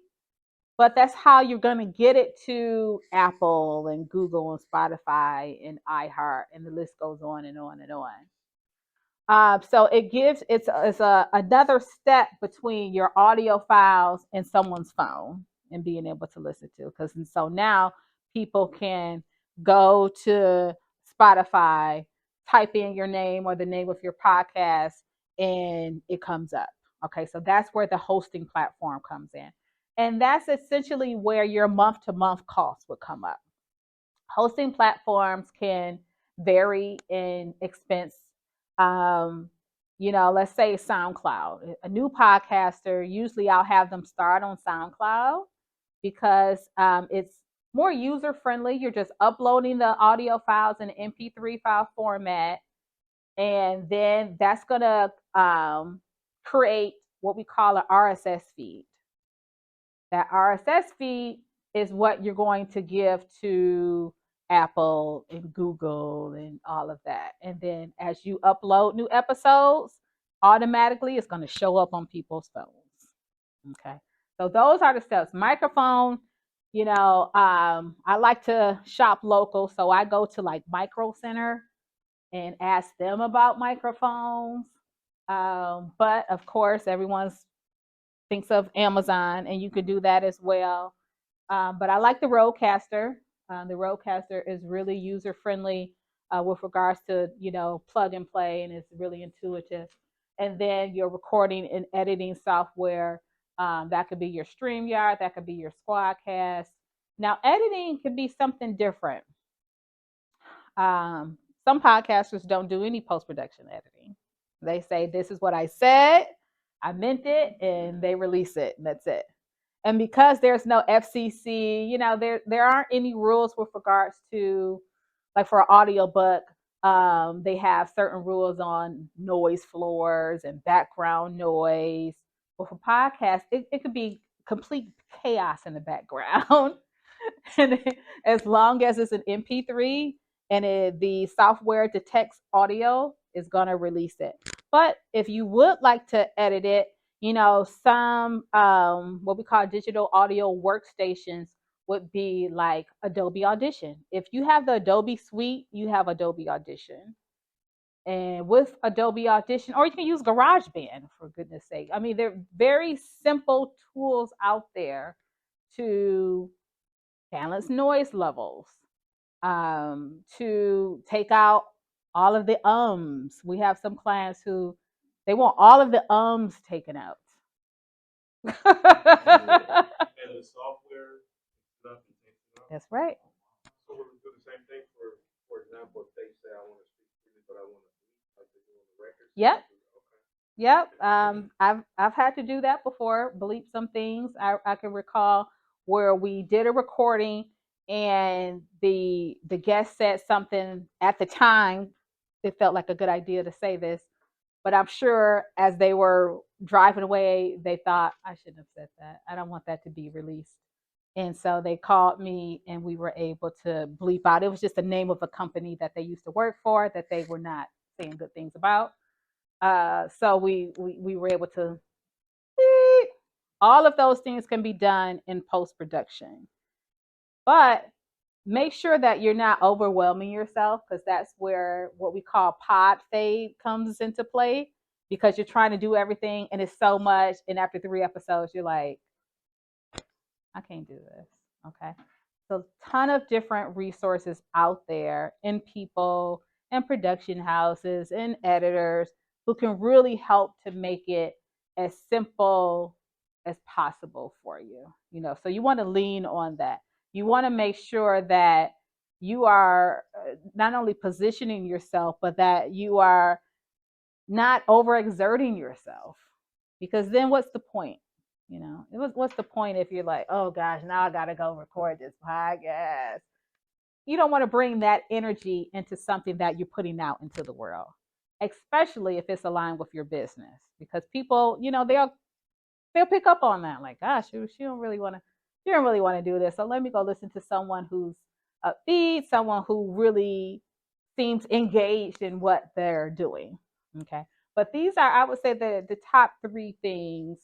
but that's how you're going to get it to Apple and Google and Spotify and iHeart, and the list goes on and on and on. So it's another step between your audio files and someone's phone and being able to listen to. Because so now people can go to Spotify, type in your name or the name of your podcast, and it comes up. Okay, so that's where the hosting platform comes in. And that's essentially where your month to month costs would come up. Hosting platforms can vary in expense. Um, let's say SoundCloud. A new podcaster, usually I'll have them start on SoundCloud because it's more user friendly. You're just uploading the audio files in an MP3 file format, and then that's going to create what we call an RSS feed. That RSS feed is what you're going to give to Apple and Google and all of that. And then as you upload new episodes, automatically it's going to show up on people's phones. Okay. So those are the steps. Microphone, I like to shop local. So I go to like Micro Center and ask them about microphones. But of course, everyone's thinks of Amazon, and you could do that as well. But I like the Rodecaster. The Rodecaster is really user friendly with regards to plug and play, and it's really intuitive. And then your recording and editing software. That could be your StreamYard, that could be your Squadcast. Now, editing could be something different. Some podcasters don't do any post production editing. They say, this is what I said, I meant it, and they release it, and that's it. And because there's no FCC, there aren't any rules with regards to, like for an audiobook, they have certain rules on noise floors and background noise. But for podcasts, it could be complete chaos in the background. And as long as it's an MP3 and the software detects audio, is going to release it. But if you would like to edit it, some what we call digital audio workstations would be like Adobe Audition. If you have the Adobe suite, you have Adobe Audition. And with Adobe Audition, or you can use GarageBand, for goodness sake. I mean, there are very simple tools out there to balance noise levels, to take out all of the ums. We have some clients who they want all of the ums taken out. And the software stuff and takes it out. That's right. So we'll do the same thing for example, if they say I want to speak freely, but I want to like they do on the records. Yep. Okay. Yep. I've had to do that before, bleep some things. I can recall where we did a recording and the guest said something at the time. It felt like a good idea to say this, but I'm sure as they were driving away, they thought, I shouldn't have said that. I don't want that to be released. And so they called me and we were able to bleep out. It was just the name of a company that they used to work for that they were not saying good things about. So we were able to beep. All of those things can be done in post production, but make sure that you're not overwhelming yourself, because that's where what we call pod fade comes into play, because you're trying to do everything and it's so much, and after 3 episodes you're like, I can't do this. Okay. a ton of different resources out there and people and production houses and editors who can really help to make it as simple as possible for you. So you want to lean on that. You want to make sure that you are not only positioning yourself, but that you are not overexerting yourself. Because then what's the point? What's the point if you're like, oh gosh, now I got to go record this podcast? You don't want to bring that energy into something that you're putting out into the world, especially if it's aligned with your business, because people, they'll pick up on that. Like, gosh, she don't really want to do this. So let me go listen to someone who's upbeat, someone who really seems engaged in what they're doing. Okay. But these are, I would say, the top three things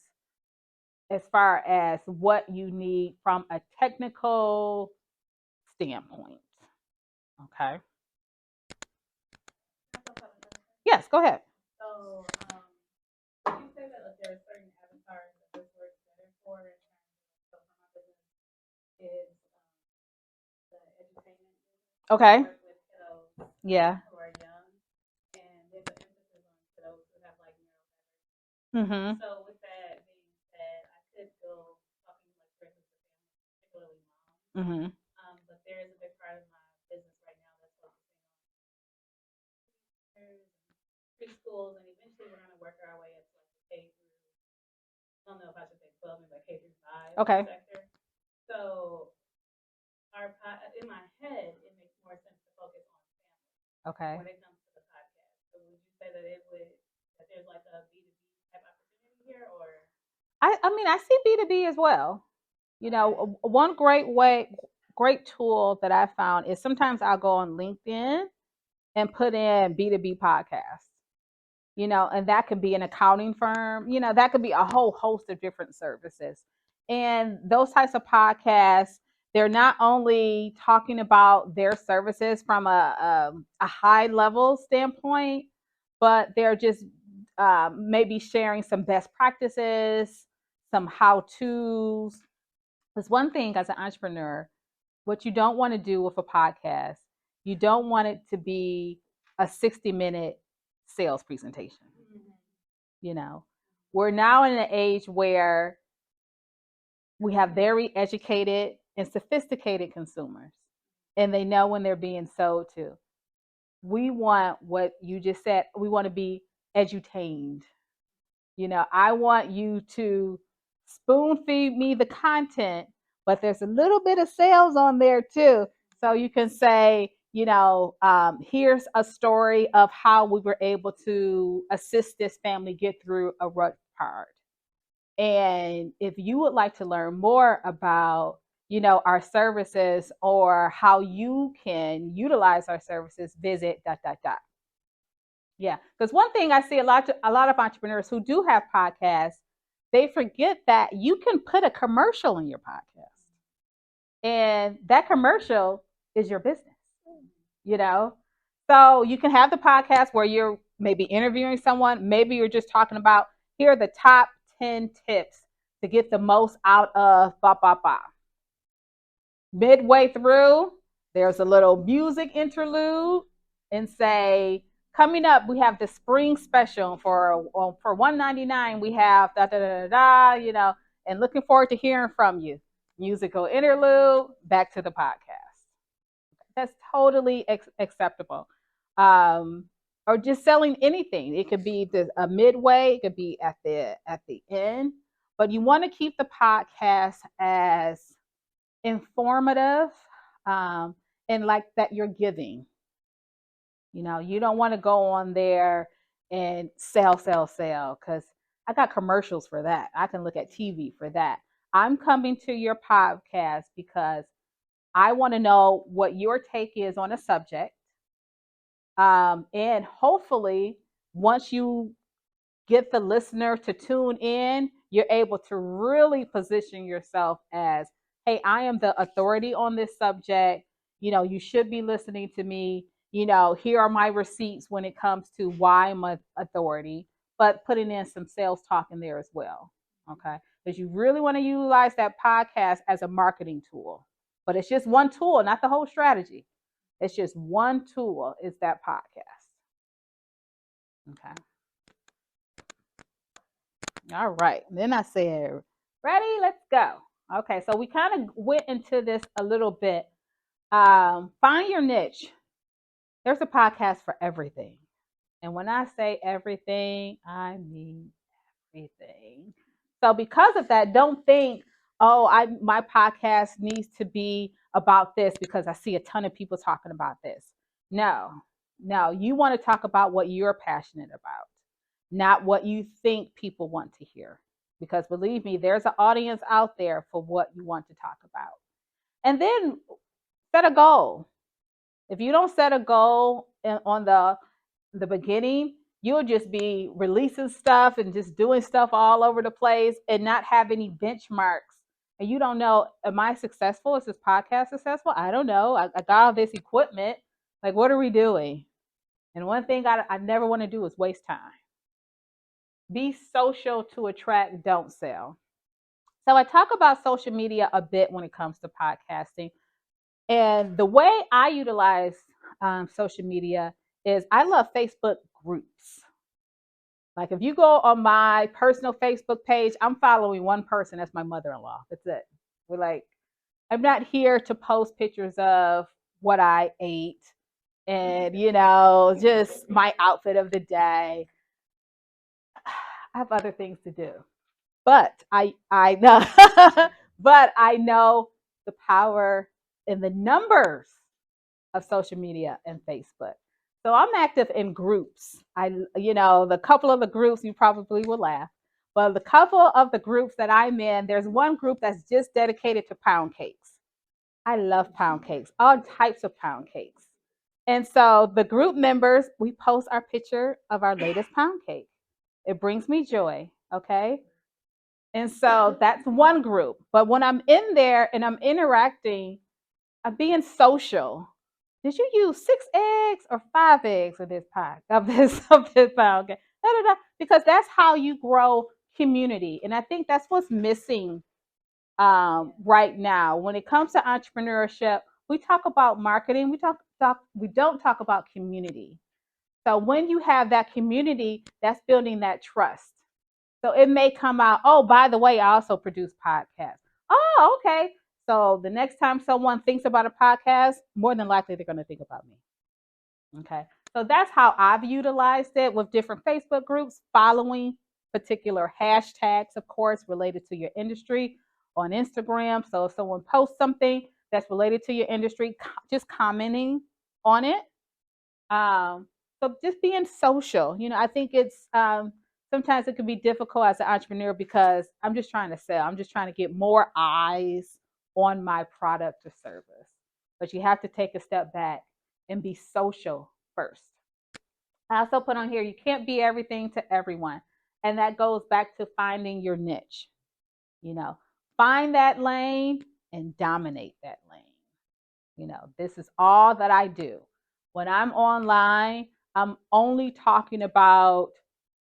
as far as what you need from a technical standpoint. Okay. Yes, go ahead. So, would you say that there are certain avatars that this works better for? In terms of, so for my business is the entertainment business. Okay. I work with kiddos Yeah. who are young, and there's an emphasis on kiddos who have like neurodivergence. Mm-hmm. So with that being said, I could go talking like for instance to families, particularly moms. Mm-hmm. But there is a big part of my business right now that's focusing on preschools, and eventually we're going to work our way up to like the K through, I don't know if I should say 12, maybe like K through 5 Okay. sector. So in my head, it makes more sense to focus on family Okay. when it comes to the podcast. So would you say that that there's like a B2B type opportunity here, or? I mean, I see B2B as well. One great tool that I found is sometimes I'll go on LinkedIn and put in B2B podcast. And that could be an accounting firm, that could be a whole host of different services. And those types of podcasts, they're not only talking about their services from a high level standpoint, but they're just maybe sharing some best practices, some how to's. Because one thing as an entrepreneur, what you don't want to do with a podcast, you don't want it to be a 60-minute sales presentation. We're now in an age where we have very educated and sophisticated consumers, and they know when they're being sold to. We want what you just said, we want to be edutained. I want you to spoon feed me the content, but there's a little bit of sales on there too. So you can say, here's a story of how we were able to assist this family get through a rough part. And if you would like to learn more about, our services or how you can utilize our services, visit ... Yeah, because one thing I see a lot of entrepreneurs who do have podcasts, they forget that you can put a commercial in your podcast, and that commercial is your business. So you can have the podcast where you're maybe interviewing someone, maybe you're just talking about, here are the top 10 tips to get the most out of ba ba ba. Midway through, there's a little music interlude and say, coming up, we have the spring special for $199. We have da da da da, and looking forward to hearing from you. Musical interlude, back to the podcast. That's totally acceptable. Or just selling anything. It could be a midway, it could be at the end, but you want to keep the podcast as informative, and like that you're giving. You don't want to go on there and sell, because I got commercials for that. I can look at TV for that. I'm coming to your podcast because I want to know what your take is on a subject. And hopefully, once you get the listener to tune in, you're able to really position yourself as, hey, I am the authority on this subject. You should be listening to me. Here are my receipts when it comes to why I'm an authority, but putting in some sales talk in there as well. Okay. Because you really want to utilize that podcast as a marketing tool. But it's just one tool, not the whole strategy. It's just one tool, is that podcast. Okay. All right. Then I said, ready, let's go. Okay, so we kind of went into this a little bit. Find your niche. There's a podcast for everything. And when I say everything, I mean everything. So because of that, don't think, oh, my podcast needs to be about this because I see a ton of people talking about this. No, no, you want to talk about what you're passionate about, not what you think people want to hear. Because believe me, there's an audience out there for what you want to talk about. And then set a goal. If you don't set a goal on the beginning, you'll just be releasing stuff and just doing stuff all over the place and not have any benchmarks. And you don't know, am I successful? Is this podcast successful? I don't know. I got all this equipment. Like, what are we doing? And one thing I never want to do is waste time. Be social to attract, don't sell. So I talk about social media a bit when it comes to podcasting. And the way I utilize social media is I love Facebook groups. Like if you go on my personal Facebook page, I'm following one person. That's my mother-in-law. That's it. We're like, I'm not here to post pictures of what I ate and, just my outfit of the day. I have other things to do. But I know but I know the power and the numbers of social media and Facebook. So I'm active in groups. The couple of the groups you probably will laugh, but the couple of the groups that I'm in, there's one group that's just dedicated to pound cakes. I love pound cakes, all types of pound cakes. And so the group members, we post our picture of our latest pound cake. It brings me joy. Okay. And so that's one group. But when I'm in there and I'm interacting, I'm being social. Did you use 6 eggs or 5 eggs of this pie of this pound cake? Da, da, da. Because that's how you grow community, and I think that's what's missing right now when it comes to entrepreneurship. We talk about marketing. We don't talk about community. So when you have that community, that's building that trust. So it may come out, oh, by the way, I also produce podcasts. Oh, okay. So the next time someone thinks about a podcast, more than likely they're going to think about me. Okay. So that's how I've utilized it with different Facebook groups, following particular hashtags, of course, related to your industry on Instagram. So if someone posts something that's related to your industry, just commenting on it. So just being social, I think it's sometimes it can be difficult as an entrepreneur because I'm just trying to sell. I'm just trying to get more eyes on my product or service. But you have to take a step back and be social first. I also put on here, you can't be everything to everyone. And that goes back to finding your niche. Find that lane and dominate that lane. This is all that I do. When I'm online, I'm only talking about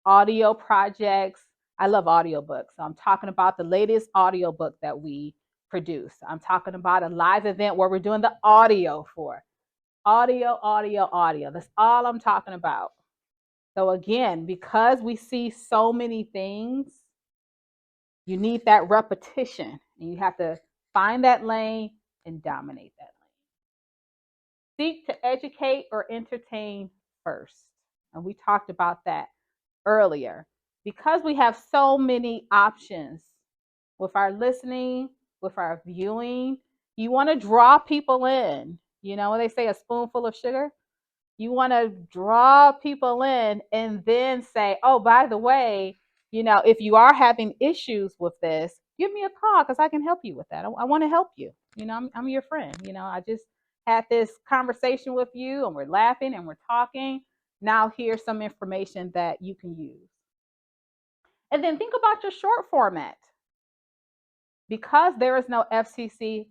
audio projects. I love audiobooks. So I'm talking about the latest audiobook that we produce. I'm talking about a live event where we're doing the audio for. Audio, audio, audio. That's all I'm talking about. So again, because we see so many things, you need that repetition and you have to find that lane and dominate that lane. Seek to educate or entertain first. And we talked about that earlier. Because we have so many options with our listening, with our viewing, you want to draw people in. When they say a spoonful of sugar, you want to draw people in and then say, oh, by the way, if you are having issues with this, give me a call because I can help you with that. I want to help you. I'm your friend. I just had this conversation with you and we're laughing and we're talking. Now here's some information that you can use. And then think about your short format. Because there is no FCC,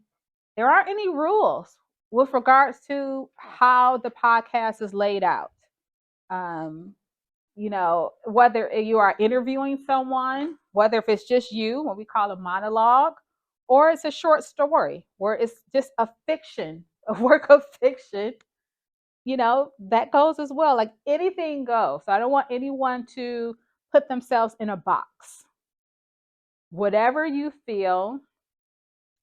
there aren't any rules with regards to how the podcast is laid out. Whether you are interviewing someone, whether if it's just you, what we call a monologue, or it's a short story where it's just a fiction, a work of fiction, that goes as well. Like anything goes. So I don't want anyone to put themselves in a box. Whatever you feel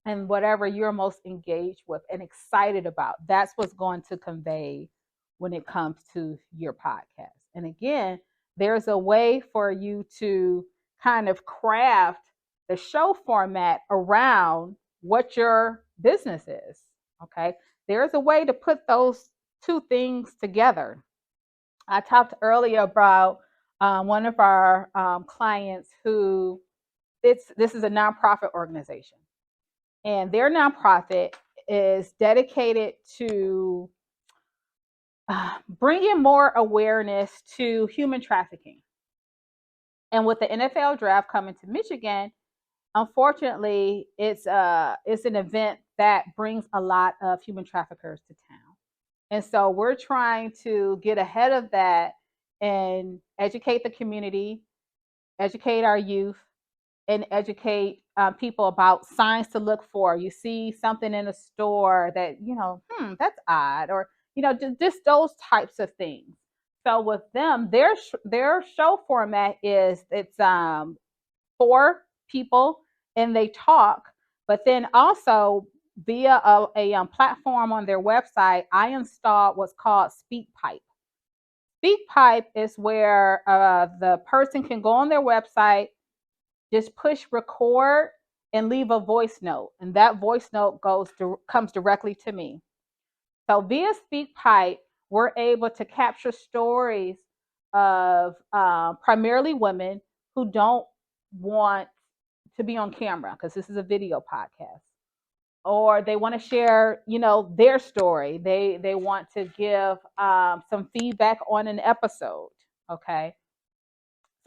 and whatever you're most engaged with and excited about, that's what's going to convey when it comes to your podcast. And again, there's a way for you to kind of craft the show format around what your business is. Okay. There's a way to put those two things together. I talked earlier about one of our clients who this is a nonprofit organization, and their nonprofit is dedicated to bringing more awareness to human trafficking. And with the NFL draft coming to Michigan, unfortunately, it's an event that brings a lot of human traffickers to town. And so we're trying to get ahead of that and educate the community, educate our youth, and educate people about signs to look for. You see something in a store that, that's odd, or, just those types of things. So with them, their show format is it's four people and they talk, but then also via a platform on their website, I installed what's called SpeakPipe. SpeakPipe is where the person can go on their website, just push record and leave a voice note, and that voice note comes directly to me. So via SpeakPipe, we're able to capture stories of primarily women who don't want to be on camera because this is a video podcast, or they want to share, their story. They want to give some feedback on an episode. Okay.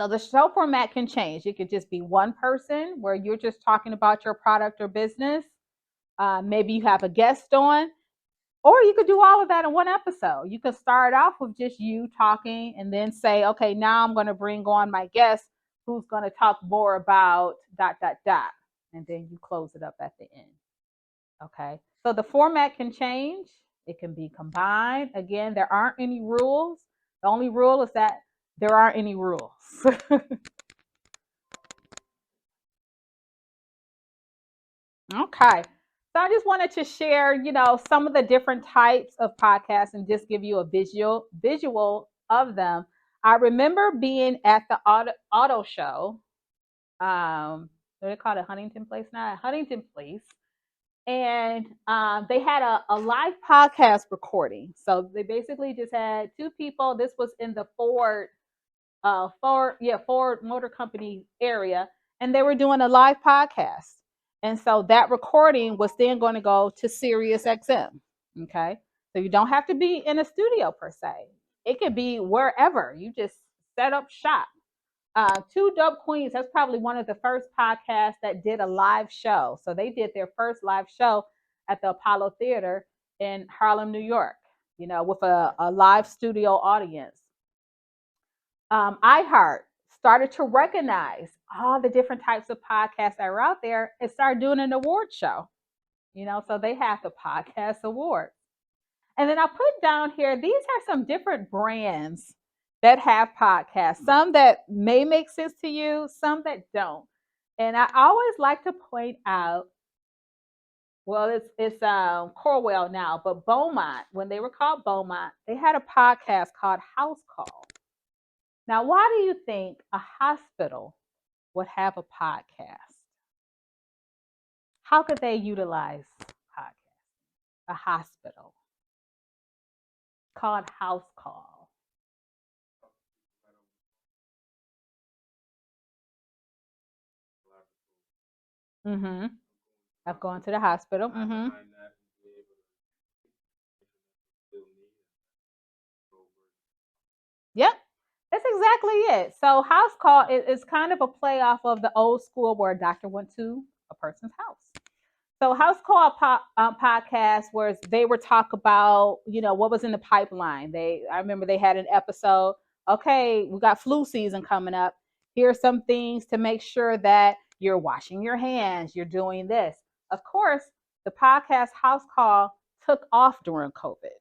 So the show format can change. It could just be one person where you're just talking about your product or business. Maybe you have a guest on, or you could do all of that in one episode. You could start off with just you talking and then say, okay, now I'm going to bring on my guest who's going to talk more about dot, dot, dot. And then you close it up at the end. Okay. So the format can change. It can be combined. Again, there aren't any rules. The only rule is that there aren't any rules. Okay. So I just wanted to share, some of the different types of podcasts and just give you a visual of them. I remember being at the auto show. What do they call it? Huntington Place now? Huntington Place. And they had a live podcast recording. So they basically just had two people. This was in the Ford Motor Company area, and they were doing a live podcast. And so that recording was then going to go to Sirius XM. Okay. So you don't have to be in a studio per se. It could be wherever. You just set up shop. Two Dope Queens, that's probably one of the first podcasts that did a live show. So they did their first live show at the Apollo Theater in Harlem, New York, with a live studio audience. iHeart started to recognize all the different types of podcasts that were out there and started doing an award show. So they have the podcast award. And then I put down here, these are some different brands that have podcasts, some that may make sense to you, some that don't. And I always like to point out, well, it's Corwell now, but Beaumont, when they were called Beaumont, they had a podcast called House Call. Now, why do you think a hospital would have a podcast? How could they utilize podcasts? A hospital called House Call. Mm-hmm. Of going to the hospital. Mm-hmm. Yep. That's exactly it. So house call is kind of a play off of the old school where a doctor went to a person's house. So house call podcast where they were talk about, what was in the pipeline. I remember they had an episode. Okay, we got flu season coming up. Here are some things to make sure that you're washing your hands. You're doing this. of course, the podcast house call took off during COVID,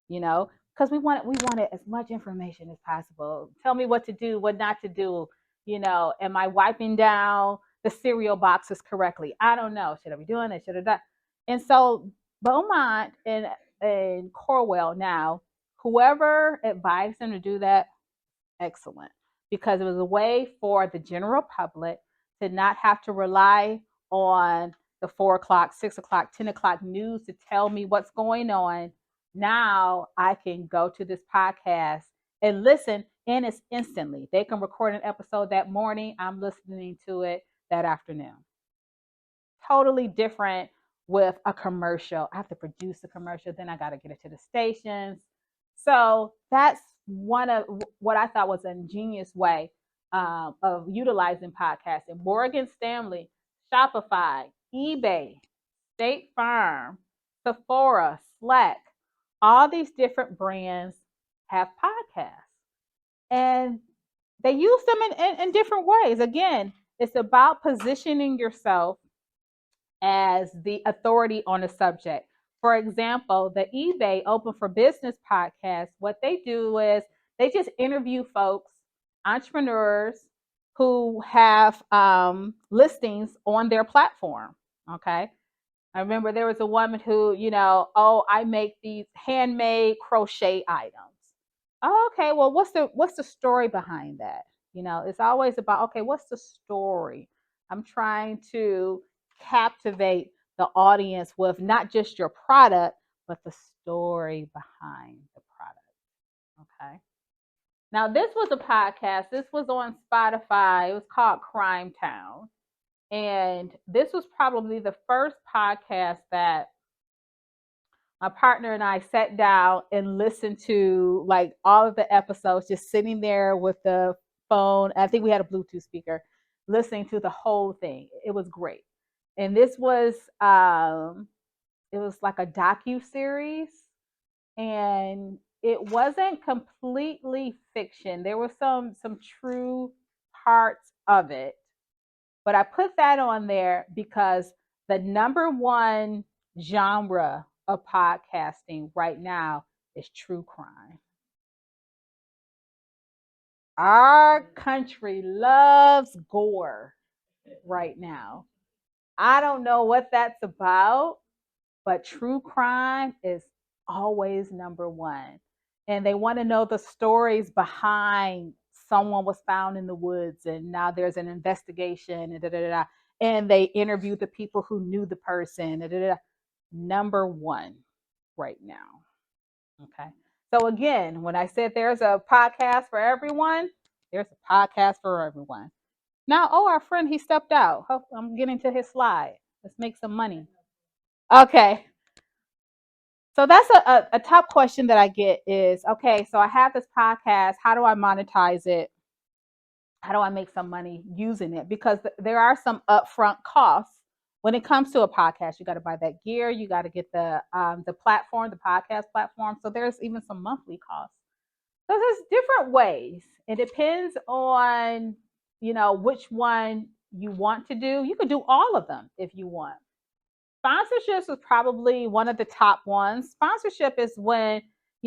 you know, because we wanted as much information as possible. Tell me what to do, what not to do. You know, am I wiping down the cereal boxes correctly? I don't know. Should I be doing it? Should I not? And so Beaumont and Corwell now, whoever advised them to do that, excellent, because it was a way for the general public to not have to rely on the 4 o'clock, 6 o'clock, 10 o'clock news to tell me what's going on. Now I can go to this podcast and listen, and it's instantly. They can record an episode that morning. I'm listening to it that afternoon. Totally different with a commercial. I have to produce the commercial, then I got to get it to the stations. So that's one of what I thought was an ingenious way of utilizing podcasting. Morgan Stanley, Shopify, eBay, State Farm, Sephora, Slack, all these different brands have podcasts. And they use them in different ways. Again, it's about positioning yourself as the authority on a subject. For example, the eBay Open for Business podcast, what they do is they just interview folks, entrepreneurs who have listings on their platform. Okay. I remember there was a woman who, oh, I make these handmade crochet items. Oh, okay, well, what's the story behind that? It's always about, okay, what's the story? I'm trying to captivate the audience with not just your product, but the story behind the product. Okay. Now, this was a podcast. This was on Spotify. It was called Crime Town. And this was probably the first podcast that my partner and I sat down and listened to, like, all of the episodes, just sitting there with the phone. I think we had a Bluetooth speaker, listening to the whole thing. It was great. And this was it was like a docu-series, and it wasn't completely fiction. There were some true parts of it, but I put that on there because the number one genre of podcasting right now is true crime. Our country loves gore right now. I don't know what that's about, but true crime is always number one. And they want to know the stories behind someone was found in the woods and now there's an investigation and da, da, da, da. And they interview the people who knew the person. Da, da, da. Number one right now. Okay. So again, when I said there's a podcast for everyone, there's a podcast for everyone. Now, oh, our friend, he stepped out. I'm getting to his slide. Let's make some money. Okay. So that's a top question that I get is, okay, so I have this podcast. How do I monetize it? How do I make some money using it? Because there are some upfront costs when it comes to a podcast. You got to buy that gear. You got to get the platform, the podcast platform. So there's even some monthly costs. So there's different ways. It depends on, which one you want to do. You could do all of them if you want. Sponsorships is probably one of the top ones. Sponsorship is when,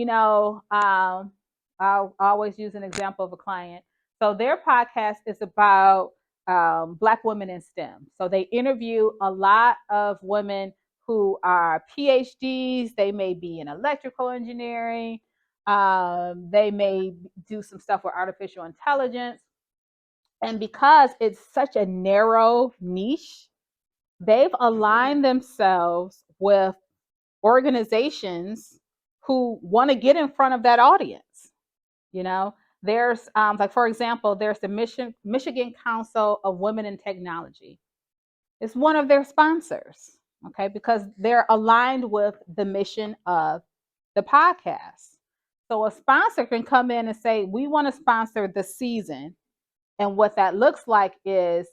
I'll always use an example of a client. So their podcast is about Black women in STEM. So they interview a lot of women who are PhDs. They may be in electrical engineering. They may do some stuff with artificial intelligence. And because it's such a narrow niche, they've aligned themselves with organizations who want to get in front of that audience. There's like, for example, there's the Michigan Council of Women in Technology. It's one of their sponsors, okay, because they're aligned with the mission of the podcast. So a sponsor can come in and say, we want to sponsor the season. And what that looks like is,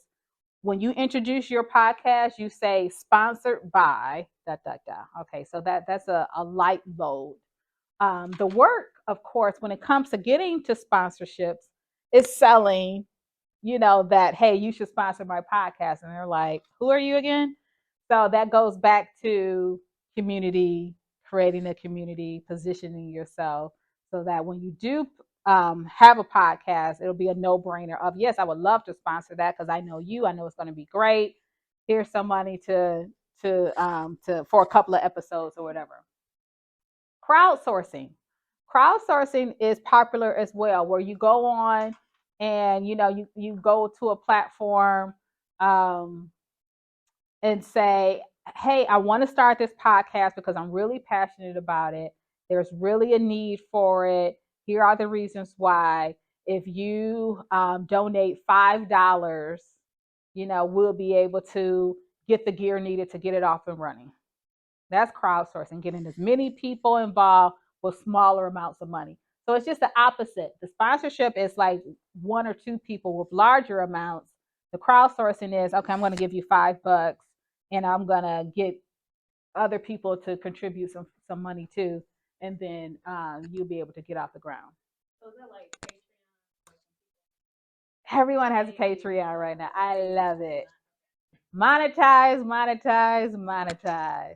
when you introduce your podcast, you say sponsored by da da da. Okay, so that's a light load. The work, of course, when it comes to getting to sponsorships, is selling, that, hey, you should sponsor my podcast. And they're like, who are you again? So that goes back to community, creating a community, positioning yourself so that when you do have a podcast, it'll be a no brainer of, yes, I would love to sponsor that because I know you, I know it's going to be great. Here's some money to for a couple of episodes or whatever. Crowdsourcing. Crowdsourcing is popular as well, where you go on and you go to a platform um, and say, hey, I want to start this podcast because I'm really passionate about it. There's really a need for it. Here are the reasons why. If you donate $5, we'll be able to get the gear needed to get it off and running. That's crowdsourcing, getting as many people involved with smaller amounts of money. So it's just the opposite. The sponsorship is like one or two people with larger amounts. The crowdsourcing is, okay, I'm going to give you $5 and I'm going to get other people to contribute some money too. And then you'll be able to get off the ground. So is that like Everyone has a Patreon right now. I love it. Monetize, monetize, monetize.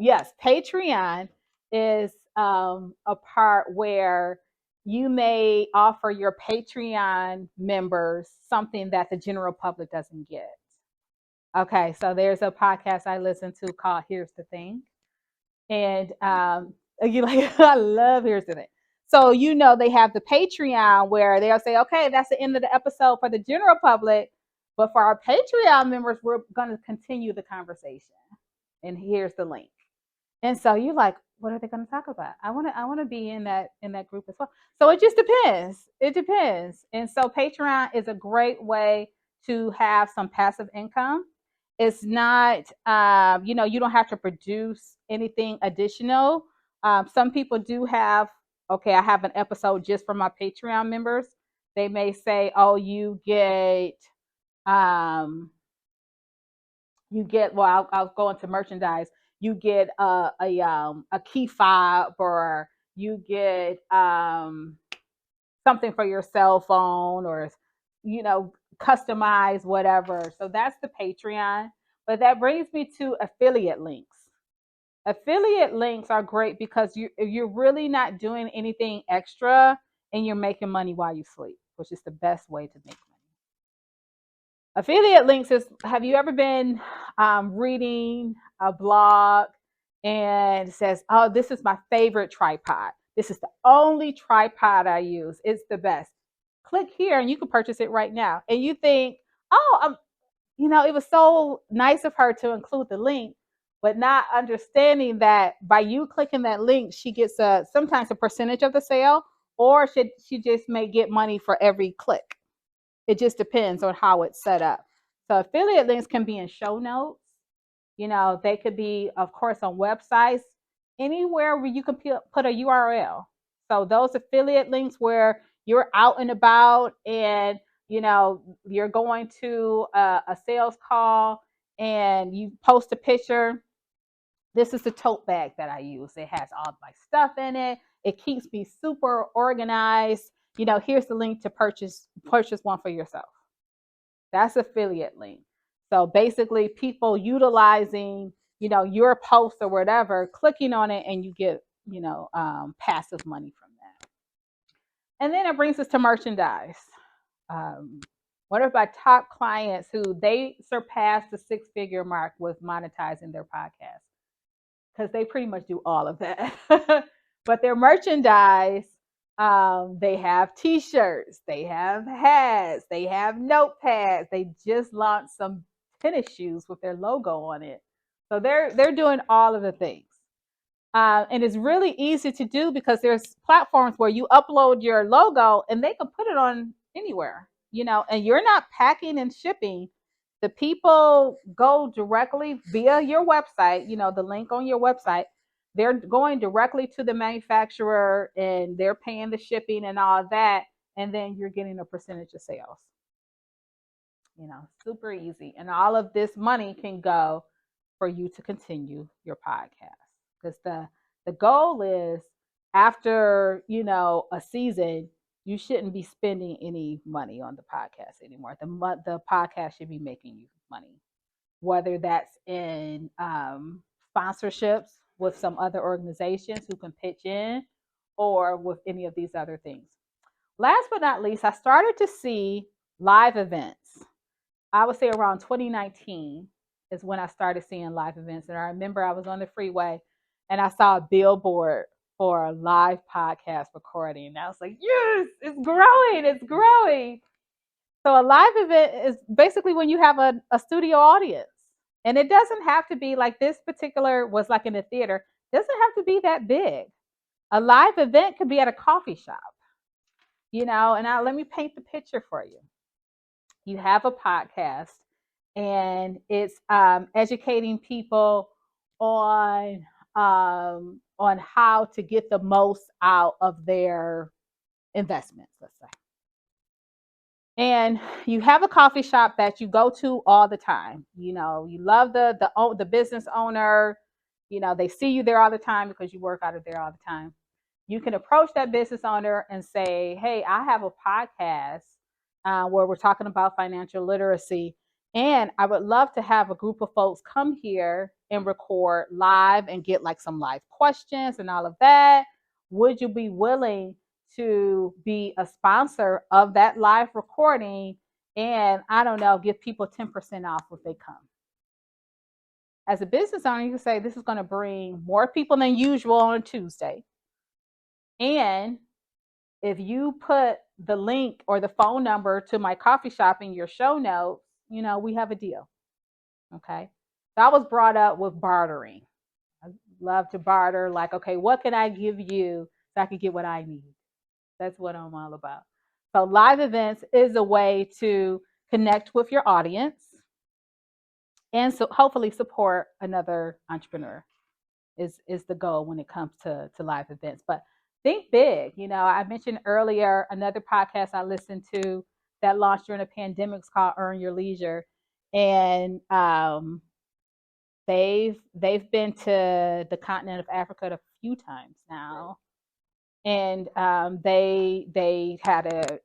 Yes, Patreon is a part where you may offer your Patreon members something that the general public doesn't get. Okay, so there's a podcast I listen to called Here's the Thing. And you like, I love Here's the Thing. So, they have the Patreon where they'll say, okay, that's the end of the episode for the general public. But for our Patreon members, we're going to continue the conversation. And here's the link. And so you're like, what are they going to talk about? I want to be in that group as well. So it just depends. It depends. And so Patreon is a great way to have some passive income. It's not, you don't have to produce anything additional. Some people do have, okay, I have an episode just for my Patreon members. They may say, oh, um, well, I'll go into merchandise. You get a key fob, or you get something for your cell phone, or customize whatever. So that's the Patreon. But that brings me to affiliate links. Affiliate links are great because you're really not doing anything extra and you're making money while you sleep, which is the best way to make money. Affiliate links is, have you ever been reading a blog and it says, oh, this is my favorite tripod. This is the only tripod I use. It's the best. Click here and you can purchase it right now. And you think, oh, it was so nice of her to include the link, but not understanding that by you clicking that link, she gets sometimes a percentage of the sale, or she just may get money for every click. It just depends on how it's set up. So affiliate links can be in show notes. They could be, of course, on websites, anywhere where you can put a URL. So those affiliate links where you're out and about and you're going to a sales call and you post a picture. This is the tote bag that I use. It has all my stuff in it. It keeps me super organized. Here's the link to purchase one for yourself. That's affiliate link. So basically people utilizing, your post or whatever, clicking on it, and you get, passive money from that. And then it brings us to merchandise. One of my top clients who they surpassed the 6-figure mark with monetizing their podcast, because they pretty much do all of that. But their merchandise, they have T-shirts, they have hats, they have notepads. They just launched some tennis shoes with their logo on it. So they're doing all of the things, and it's really easy to do because there's platforms where you upload your logo and they can put it on anywhere. And you're not packing and shipping. The people go directly via your website, the link on your website. They're going directly to the manufacturer and they're paying the shipping and all of that. And then you're getting a percentage of sales. Super easy. And all of this money can go for you to continue your podcast. Because the goal is, after, a season, you shouldn't be spending any money on the podcast anymore. The podcast should be making you money. whether that's in sponsorships with some other organizations who can pitch in or with any of these other things. Last but not least, I started to see live events. I would say around 2019 is when I started seeing live events. And I remember I was on the freeway and I saw a billboard for a live podcast recording. And I was like, yes, it's growing, it's growing. So a live event is basically when you have a studio audience. And it doesn't have to be like this particular was like in a theater. It doesn't have to be that big. A live event could be at a coffee shop, and now let me paint the picture for you. You have a podcast and it's educating people on how to get the most out of their investments, let's say. And you have a coffee shop that you go to all the time. You love the business owner. They see you there all the time because you work out of there all the time. You can approach that business owner and say, hey, I have a podcast where we're talking about financial literacy. And I would love to have a group of folks come here and record live and get like some live questions and all of that. Would you be willing to be a sponsor of that live recording? And I don't know, give people 10% off if they come. As a business owner, you can say this is going to bring more people than usual on a Tuesday. And if you put the link or the phone number to my coffee shop in your show notes, we have a deal. Okay. So I was brought up with bartering. I love to barter. Like, okay, what can I give you so I can get what I need? That's what I'm all about. So live events is a way to connect with your audience and so hopefully support another entrepreneur is the goal when it comes to live events. But think big. I mentioned earlier another podcast I listened to that launched during the pandemic is called Earn Your Leisure. And they've been to the continent of Africa a few times now. And they had a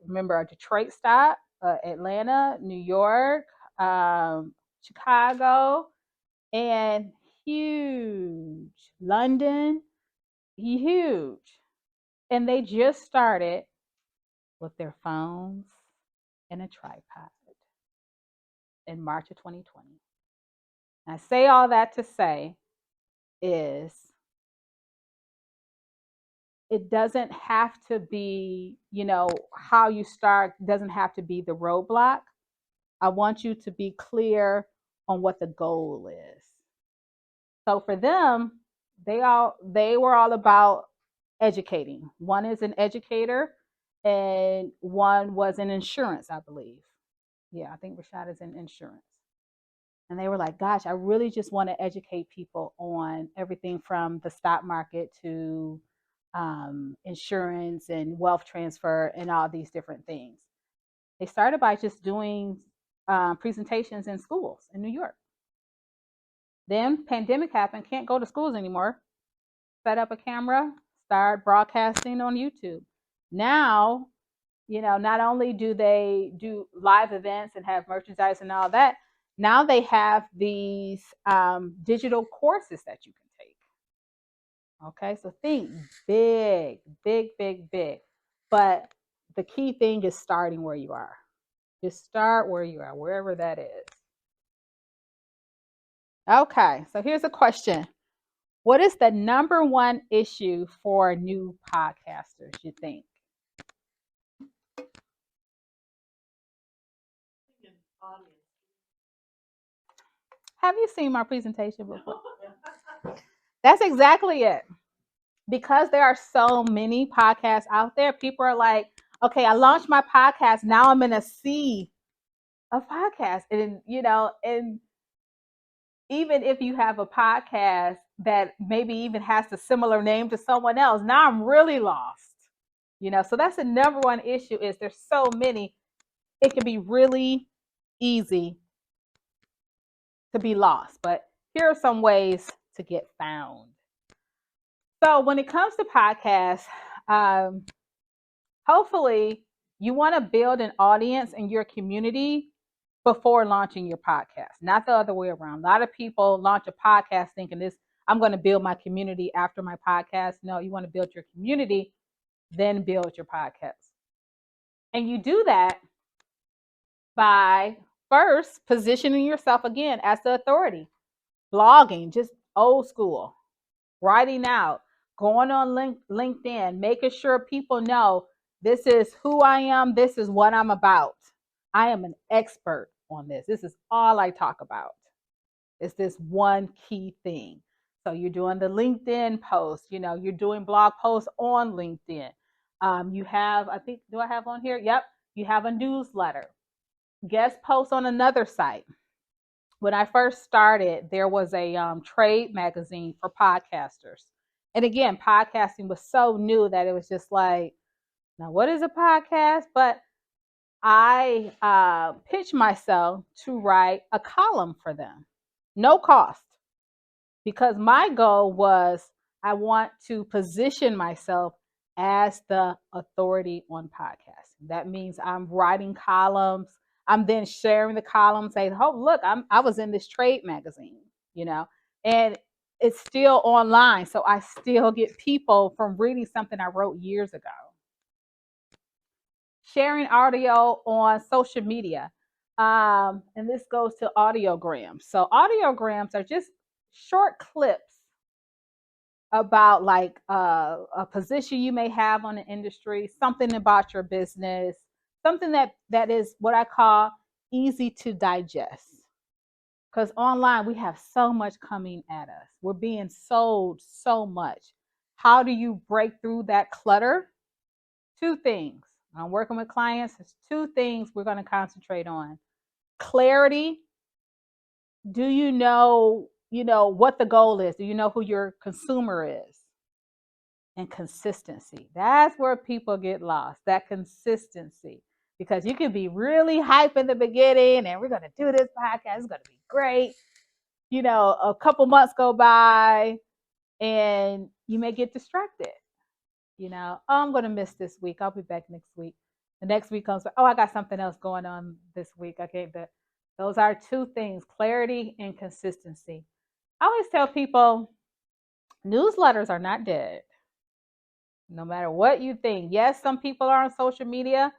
Detroit stop, Atlanta, New York, Chicago, and huge London, huge. And they just started with their phones and a tripod in March of 2020. I say all that to say is it doesn't have to be, how you start doesn't have to be the roadblock. I want you to be clear on what the goal is. So for them, they were all about educating. One is an educator and one was in insurance, I believe. Yeah, I think Rashad is in insurance. And they were like, gosh, I really just want to educate people on everything from the stock market to insurance and wealth transfer and all these different things. They started by just doing presentations in schools in New York. Then pandemic happened, can't go to schools anymore. Set up a camera, start broadcasting on YouTube. Now, not only do they do live events and have merchandise and all that, now they have these digital courses that you can take. Okay, so think big, big, big, big. But the key thing is starting where you are. Just start where you are, wherever that is. Okay, so here's a question. What is the number one issue for new podcasters, you think? Have you seen my presentation before? That's exactly it. Because there are so many podcasts out there, people are like, okay, I launched my podcast. Now I'm in a sea of podcasts. And, and even if you have a podcast that maybe even has a similar name to someone else, now I'm really lost. So that's the number one issue is there's so many. It can be really easy to be lost. But here are some ways to get found. So when it comes to podcasts, hopefully you want to build an audience in your community before launching your podcast, not the other way around. A lot of people launch a podcast thinking this, I'm going to build my community after my podcast. No, you want to build your community, then build your podcast. And you do that by first positioning yourself again as the authority, blogging, just old school, writing out, going on LinkedIn, making sure people know this is who I am, this is what I'm about. I am an expert on this. This is all I talk about. It's this one key thing. So you're doing the LinkedIn post, you're doing blog posts on LinkedIn. You have, I think, do I have on here? Yep. You have a newsletter, guest posts on another site. When I first started, there was a trade magazine for podcasters. And again, podcasting was so new that it was just like, now what is a podcast? But I pitched myself to write a column for them, no cost, because my goal was I want to position myself as the authority on podcasting. That means I'm writing columns. I'm then sharing the columns, saying, "Oh, look, I was in this trade magazine," and it's still online, so I still get people from reading something I wrote years ago. Sharing audio on social media, and this goes to audiograms. So audiograms are just short clips about like a position you may have on the industry, something about your business, something that is what I call easy to digest. Because online we have so much coming at us. We're being sold so much. How do you break through that clutter? Two things. I'm working with clients. There's two things we're going to concentrate on. Clarity. Do you know what the goal is? Do you know who your consumer is? And consistency. That's where people get lost, that consistency. Because you can be really hype in the beginning and we're going to do this podcast, it's going to be great. A couple months go by and you may get distracted. Oh, I'm going to miss this week. I'll be back next week. The next week comes, oh, I got something else going on this week. Okay, but those are two things, clarity and consistency. I always tell people newsletters are not dead. No matter what you think. Yes, some people are on social media,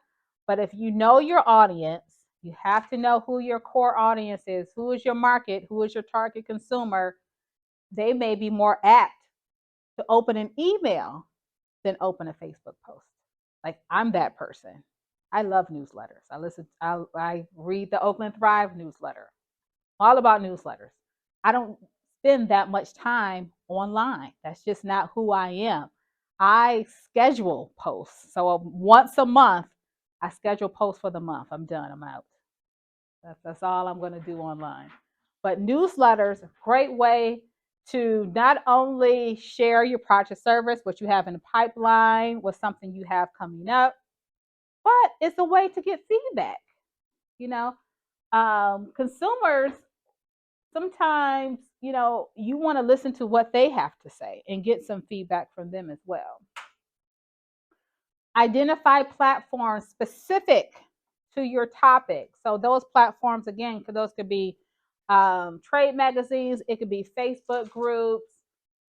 but if you know your audience, you have to know who your core audience is, who is your market, who is your target consumer. They may be more apt to open an email than open a Facebook post. Like I'm that person. I love newsletters. I read the Oakland Thrive newsletter. All about newsletters. I don't spend that much time online. That's just not who I am. I schedule posts. So once a month, I schedule posts for the month. I'm done. I'm out. That's all I'm going to do online. But newsletters, a great way to not only share your project service, what you have in the pipeline, what's something you have coming up, but it's a way to get feedback. Consumers sometimes, you want to listen to what they have to say and get some feedback from them as well. Identify platforms specific to your topic. So those platforms, again, those could be trade magazines. It could be Facebook groups.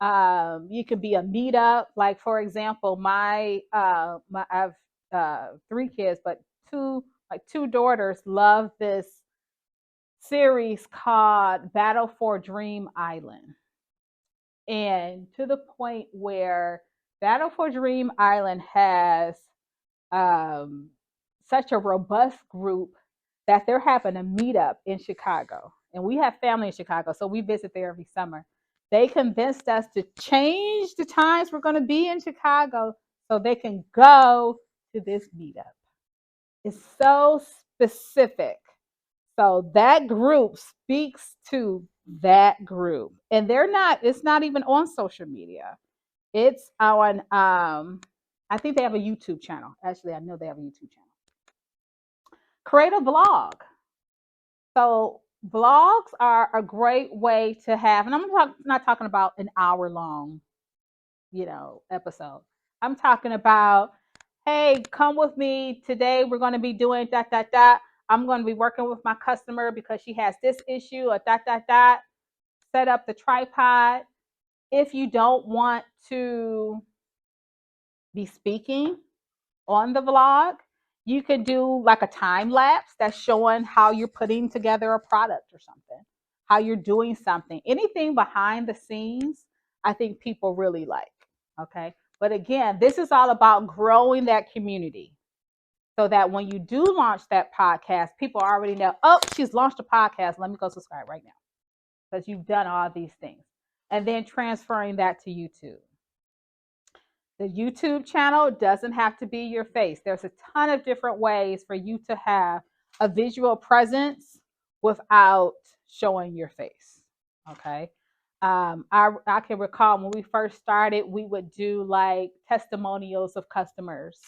You could be a meetup. Like for example, I have 3 kids, but two daughters love this series called Battle for Dream Island. And to the point where Battle for Dream Island has such a robust group that they're having a meetup in Chicago. And we have family in Chicago, so we visit there every summer. They convinced us to change the times we're going to be in Chicago so they can go to this meetup. It's so specific. So that group speaks to that group. And it's not even on social media. It's on, I think they have a YouTube channel. Actually, I know they have a YouTube channel. Create a blog. So blogs are a great way to have, and I'm not talking about an hour long, episode. I'm talking about, hey, come with me today. We're going to be doing that. I'm going to be working with my customer because she has this issue or dot, dot, dot. Set up the tripod. If you don't want to be speaking on the vlog, you could do like a time lapse that's showing how you're putting together a product or something, how you're doing something. Anything behind the scenes, I think people really like. Okay. But again, this is all about growing that community so that when you do launch that podcast, people already know, oh, she's launched a podcast. Let me go subscribe right now because you've done all these things. And then transferring that to YouTube. The YouTube channel doesn't have to be your face. There's a ton of different ways for you to have a visual presence without showing your face. Okay. I can recall when we first started, we would do like testimonials of customers.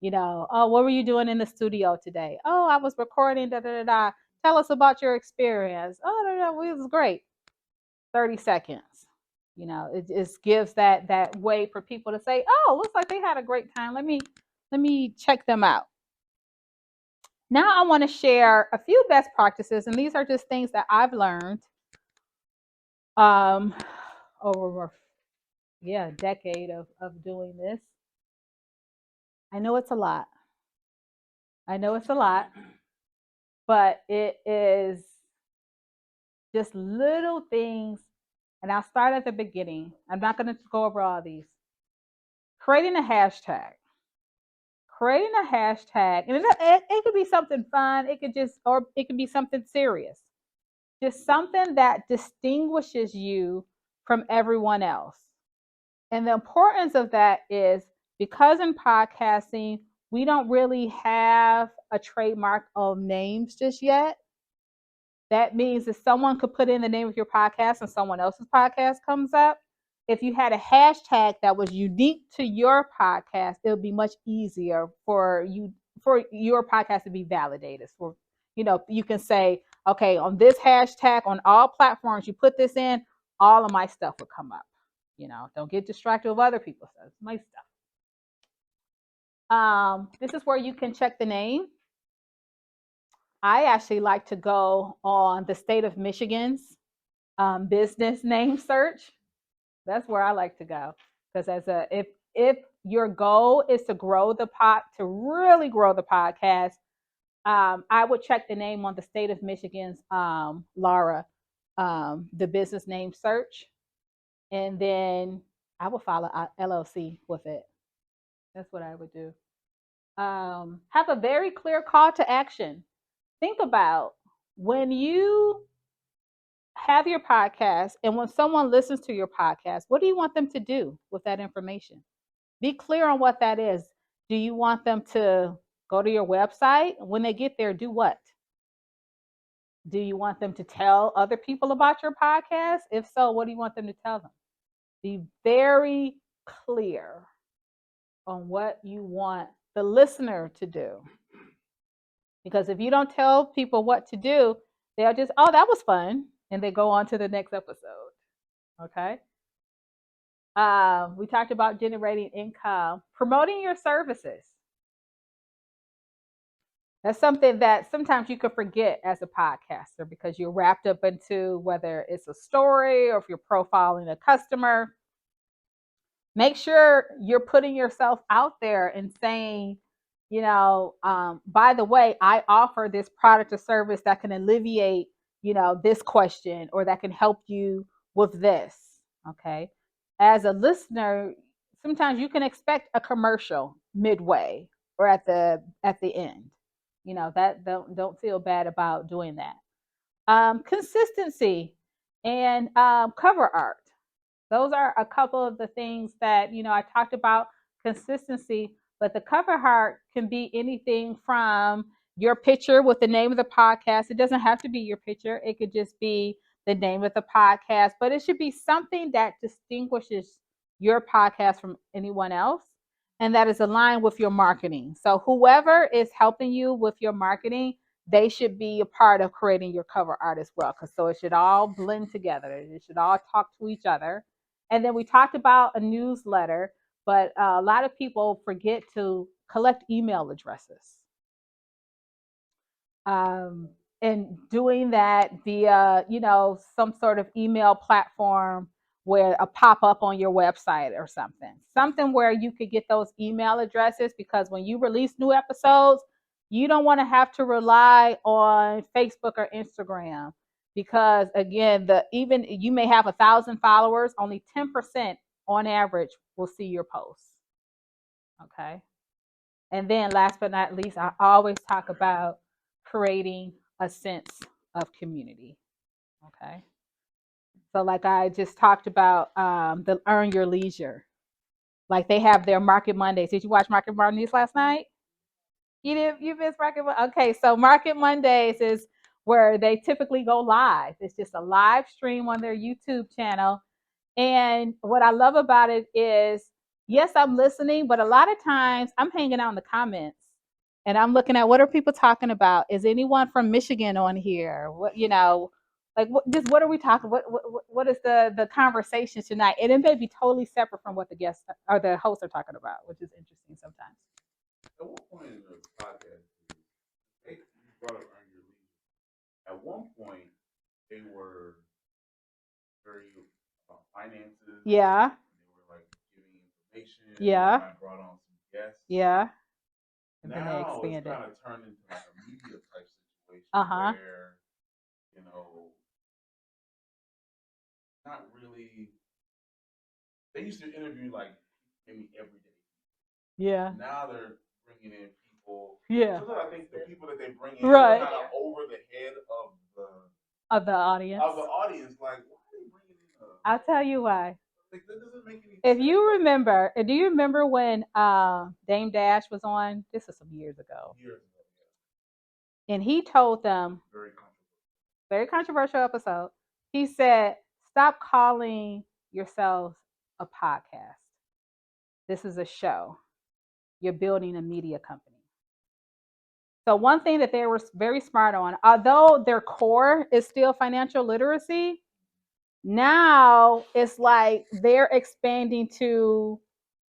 You know, oh, what were you doing in the studio today? Oh, I was recording. Da da da da. Tell us about your experience. Oh, no, it was great. 30 seconds. You know, it just gives that way for people to say, oh, looks like they had a great time. Let me check them out. Now I want to share a few best practices, and these are just things that I've learned over a decade of doing this. I know it's a lot. But it is just little things. And I'll start at the beginning. I'm not going to go over all these. Creating a hashtag. And it could be something fun. Or it could be something serious. Just something that distinguishes you from everyone else. And the importance of that is because in podcasting, we don't really have a trademark of names just yet. That means that someone could put in the name of your podcast and someone else's podcast comes up. If you had a hashtag that was unique to your podcast, it would be much easier for your podcast to be validated. For you can say, okay, on this hashtag on all platforms, you put this in, all of my stuff would come up. Don't get distracted with other people's stuff. It's my stuff. This is where you can check the name. I actually like to go on the state of Michigan's business name search. That's where I like to go because if your goal is to really grow the podcast, I would check the name on the state of Michigan's Lara, the business name search, and then I will follow LLC with it. That's what I would do. Have a very clear call to action. Think about when you have your podcast and when someone listens to your podcast, what do you want them to do with that information? Be clear on what that is. Do you want them to go to your website? When they get there, do what? Do you want them to tell other people about your podcast? If so, what do you want them to tell them? Be very clear on what you want the listener to do. Because if you don't tell people what to do, they'll just, oh, that was fun. And they go on to the next episode. Okay. We talked about generating income, promoting your services. That's something that sometimes you could forget as a podcaster because you're wrapped up into whether it's a story or if you're profiling a customer. Make sure you're putting yourself out there and saying, by the way, I offer this product or service that can alleviate, this question or that can help you with this. Okay. As a listener, sometimes you can expect a commercial midway or at the end. That don't feel bad about doing that. Consistency and cover art. Those are a couple of the things that, I talked about consistency, but the cover art can be anything from your picture with the name of the podcast. It doesn't have to be your picture. It could just be the name of the podcast, but it should be something that distinguishes your podcast from anyone else and that is aligned with your marketing. So whoever is helping you with your marketing, they should be a part of creating your cover art as well. So it should all blend together. It should all talk to each other. And then we talked about a newsletter, but a lot of people forget to collect email addresses. um, and doing that via, some sort of email platform where a pop up on your website or something where you could get those email addresses, because when you release new episodes, you don't want to have to rely on Facebook or Instagram, because again, the even you may have 1,000 followers, only 10% on average will see your posts. Okay. And then last but not least, I always talk about creating a sense of community. Okay. So like I just talked about, the Earn Your Leisure. Like they have their Market Mondays. Did you watch Market Mondays last night? You missed Market Mondays? Okay, so Market Mondays is where they typically go live. It's just a live stream on their YouTube channel. And what I love about it is, yes, I'm listening, but a lot of times I'm hanging out in the comments and I'm looking at what are people talking about. Is anyone from Michigan on here? Just what are we talking? What is the conversation tonight? And it may be totally separate from what the guests or the hosts are talking about, which is interesting sometimes. At what point in the podcast, you brought up Earn Your Leisure. At one point, they were very about finances. Yeah. They were like giving information. Yeah. I brought on some guests. Yeah. And then they Now it's expanded. kind of turned into like a media type situation where, not really. They used to interview like maybe every day. Yeah. Now they're bringing in people. Yeah. Sometimes I think the people that they bring in Right. are kind of over the head of the audience. Like, why are they bringing in I'll tell you why. Like, that doesn't make any If sense. you remember, do you remember when Dame Dash was on? This was some years ago. Years ago, And he told them, very controversial episode. He said, stop calling yourselves a podcast. This is a show. You're building a media company. So one thing that they were very smart on, although their core is still financial literacy, now it's like they're expanding to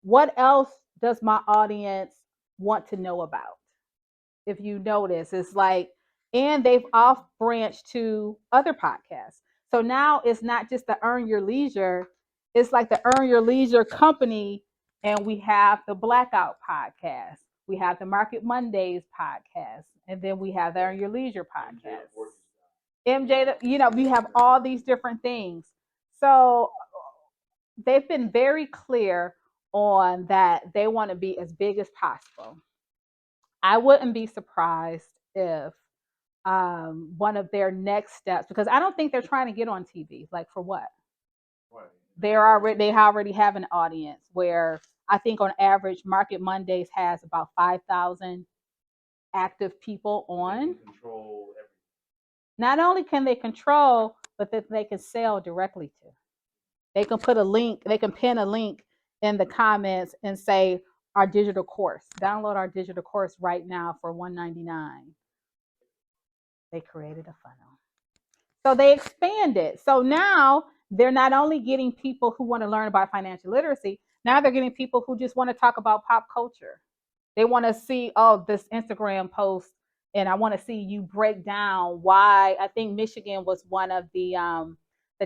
what else does my audience want to know about? If you notice, it's like, and they've off branched to other podcasts. So now it's not just the Earn Your Leisure, it's like the Earn Your Leisure company, and we have the Blackout podcast, we have the Market Mondays podcast, and then we have the Earn Your Leisure podcast. We have all these different things. So they've been very clear on that they want to be as big as possible. I wouldn't be surprised if one of their next steps, because I don't think they're trying to get on TV. Like for what? They already have an audience where I think on average Market Mondays has about 5,000 active people on. Not only can they control, but that they can sell directly to. They can put a link, they can pin a link in the comments and say our digital course. Download our digital course right now for $199. They created a funnel. So they expanded. So now they're not only getting people who want to learn about financial literacy, now they're getting people who just want to talk about pop culture. They want to see, oh, this Instagram post, and I want to see you break down why. I think Michigan was one of the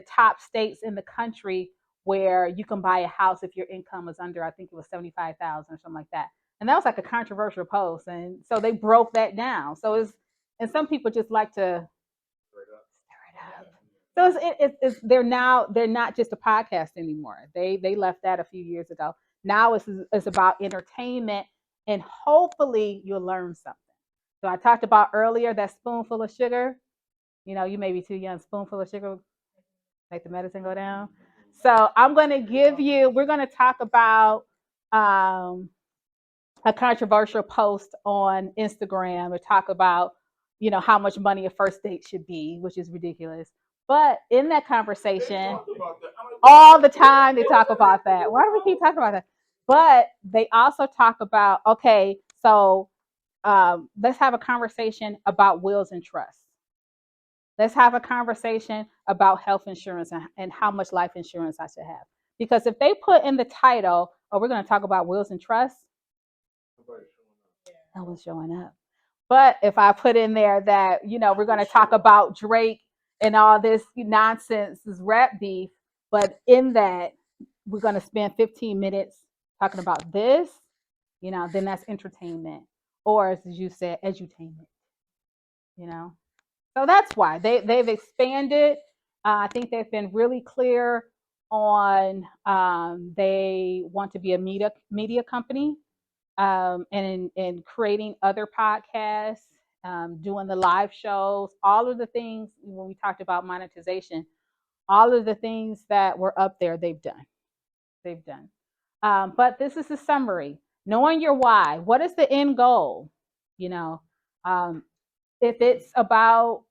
top states in the country where you can buy a house if your income is under, I think it was 75,000 or something like that. And that was like a controversial post, and so they broke that down. So and some people just like to stir it up. So they're not just a podcast anymore. They left that a few years ago. Now it's about entertainment, and hopefully you'll learn something. So I talked about earlier that spoonful of sugar. You may be too young. Spoonful of sugar make the medicine go down. So we're going to talk about a controversial post on Instagram and talk about, how much money a first date should be, which is ridiculous. But in that conversation, all the time they talk about that. Why do we keep talking about that? But they also talk about, okay, so let's have a conversation about wills and trusts. Let's have a conversation about health insurance and how much life insurance I should have. Because if they put in the title, oh, we're going to talk about wills and trusts, no one's showing up. But if I put in there that, we're going to talk about Drake and all this nonsense, this rap beef, but in that, we're going to spend 15 minutes talking about this, then that's entertainment. Or, as you said, edutainment, you know? So that's why they've expanded. I think they've been really clear on they want to be a media company, and creating other podcasts, doing the live shows, all of the things when we talked about monetization, all of the things that were up there, they've done. They've done. But this is a summary. Knowing your why. What is the end goal? You know, um, if it's about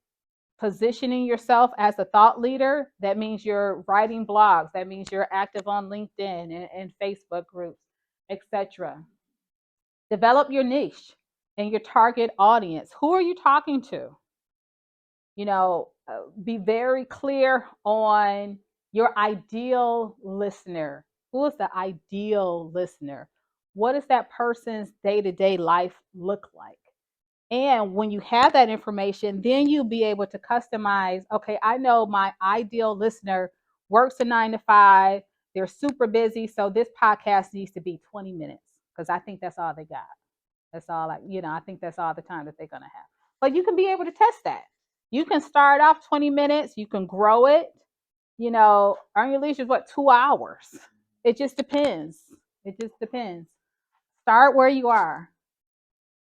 positioning yourself as a thought leader, that means you're writing blogs, that means you're active on LinkedIn and Facebook groups, etc. Develop your niche and your target audience. Who are you talking to? Be very clear on your ideal listener. Who is the ideal listener? What does that person's day-to-day life look like? And when you have that information, then you'll be able to customize. Okay, I know my ideal listener works a 9 to 5. They're super busy. So this podcast needs to be 20 minutes because I think that's all they got. That's all I think that's all the time that they're going to have. But you can be able to test that. You can start off 20 minutes. You can grow it. Earn your leisure is what, 2 hours. It just depends. It just depends. Start where you are.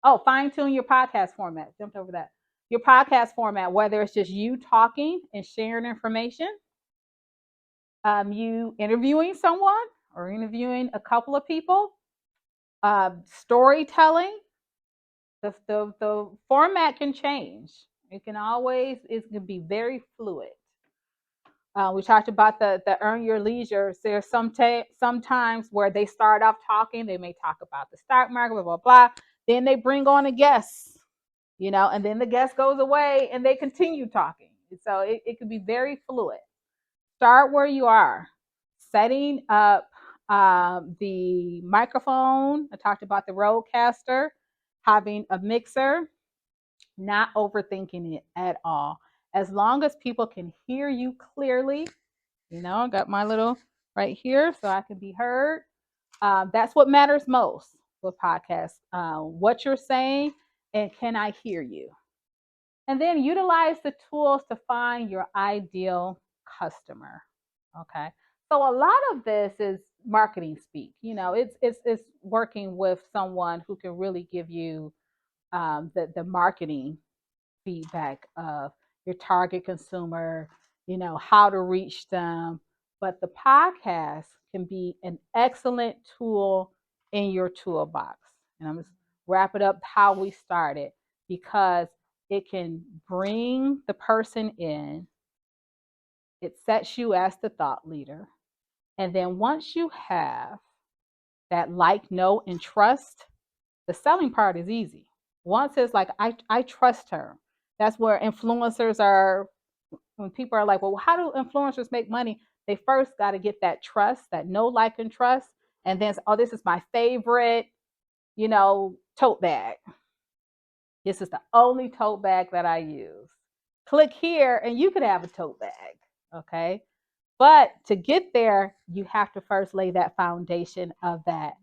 Oh, fine tune your podcast format. Jumped over that. Your podcast format, whether it's just you talking and sharing information, you interviewing someone or interviewing a couple of people, storytelling. The format can change. It can be very fluid. We talked about the earn your leisure. There's sometimes where they start off talking. They may talk about the stock market, blah blah blah. Then they bring on a guest, and then the guest goes away and they continue talking. So it can be very fluid. Start where you are. Setting up the microphone. I talked about the Rodecaster, having a mixer, not overthinking it at all. As long as people can hear you clearly, I got my little right here so I can be heard. That's what matters most with podcasts. What you're saying and can I hear you? And then utilize the tools to find your ideal customer. Okay. So a lot of this is marketing speak. It's working with someone who can really give you the marketing feedback of your target consumer, how to reach them. But the podcast can be an excellent tool in your toolbox. And I'm just wrap it up how we started, because it can bring the person in, it sets you as the thought leader. And then once you have that like, know, and trust, the selling part is easy. Once it's like, I trust her. That's where influencers are. When people are like, well, how do influencers make money? They first got to get that trust, that know, like, and trust. And then, oh, this is my favorite, tote bag. This is the only tote bag that I use. Click here and you could have a tote bag. Okay. But to get there, you have to first lay that foundation of that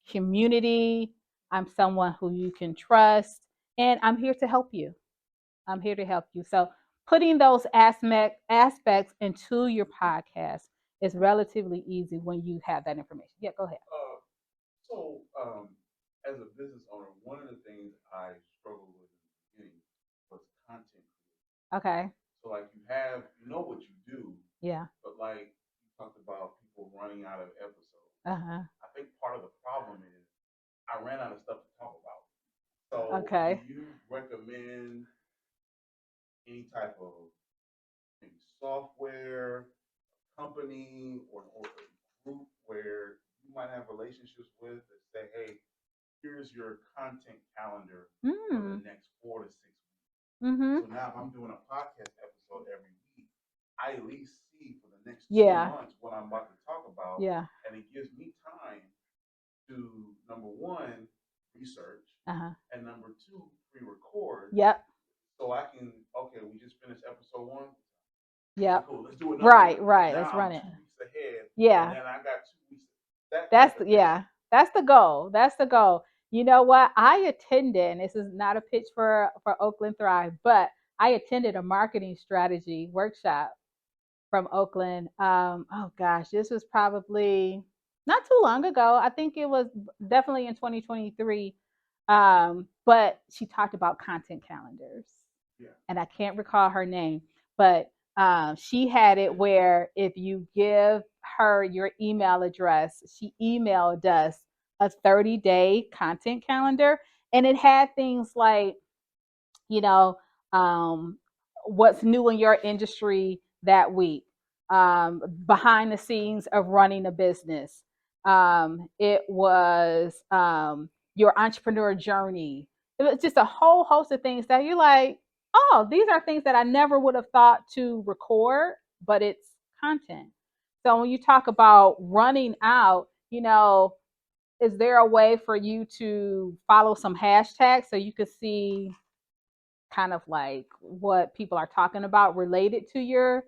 community. I'm someone who you can trust, and I'm here to help you. I'm here to help you. So, putting those aspects into your podcast is relatively easy when you have that information. Yeah, go ahead. As a business owner, one of the things I struggled with in the beginning was content. Okay. So, like, you know what you do, yeah, but like you talked about people running out of episodes. Uh-huh. I think part of the problem is I ran out of stuff to talk about. So, Okay. do you recommend any type of maybe software, company, or a group where you might have relationships with that say, hey, here's your content calendar for the next 4 to 6 weeks. Mm-hmm. So now if I'm doing a podcast episode every week, I at least see for the next Yeah. 2 months what I'm about to talk about. Yeah. And it gives me time to, number one, research, Uh-huh. and number two, pre-record Yep. So I can, okay, we just finished episode 1. Yep. Cool, let's do another Right, one. right. Now Let's I'm run it. 2 weeks ahead, and Yeah. then I got 2 weeks. That That's type the, of thing. yeah. That's the goal. That's the goal. You know what? I attended, and this is not a pitch for Oakland Thrive, but I attended a marketing strategy workshop from Oakland. Oh gosh, this was probably not too long ago. I think it was definitely in 2023. But she talked about content calendars, Yeah. and I can't recall her name, but she had it where if you give her your email address, she emailed us a 30-day content calendar, and it had things like, you know, um, what's new in your industry that week, behind the scenes of running a business. It was your entrepreneur journey. It was just a whole host of things that you're like, oh, these are things that I never would have thought to record, but it's content. So when you talk about running out, is there a way for you to follow some hashtags so you could see kind of like what people are talking about related to your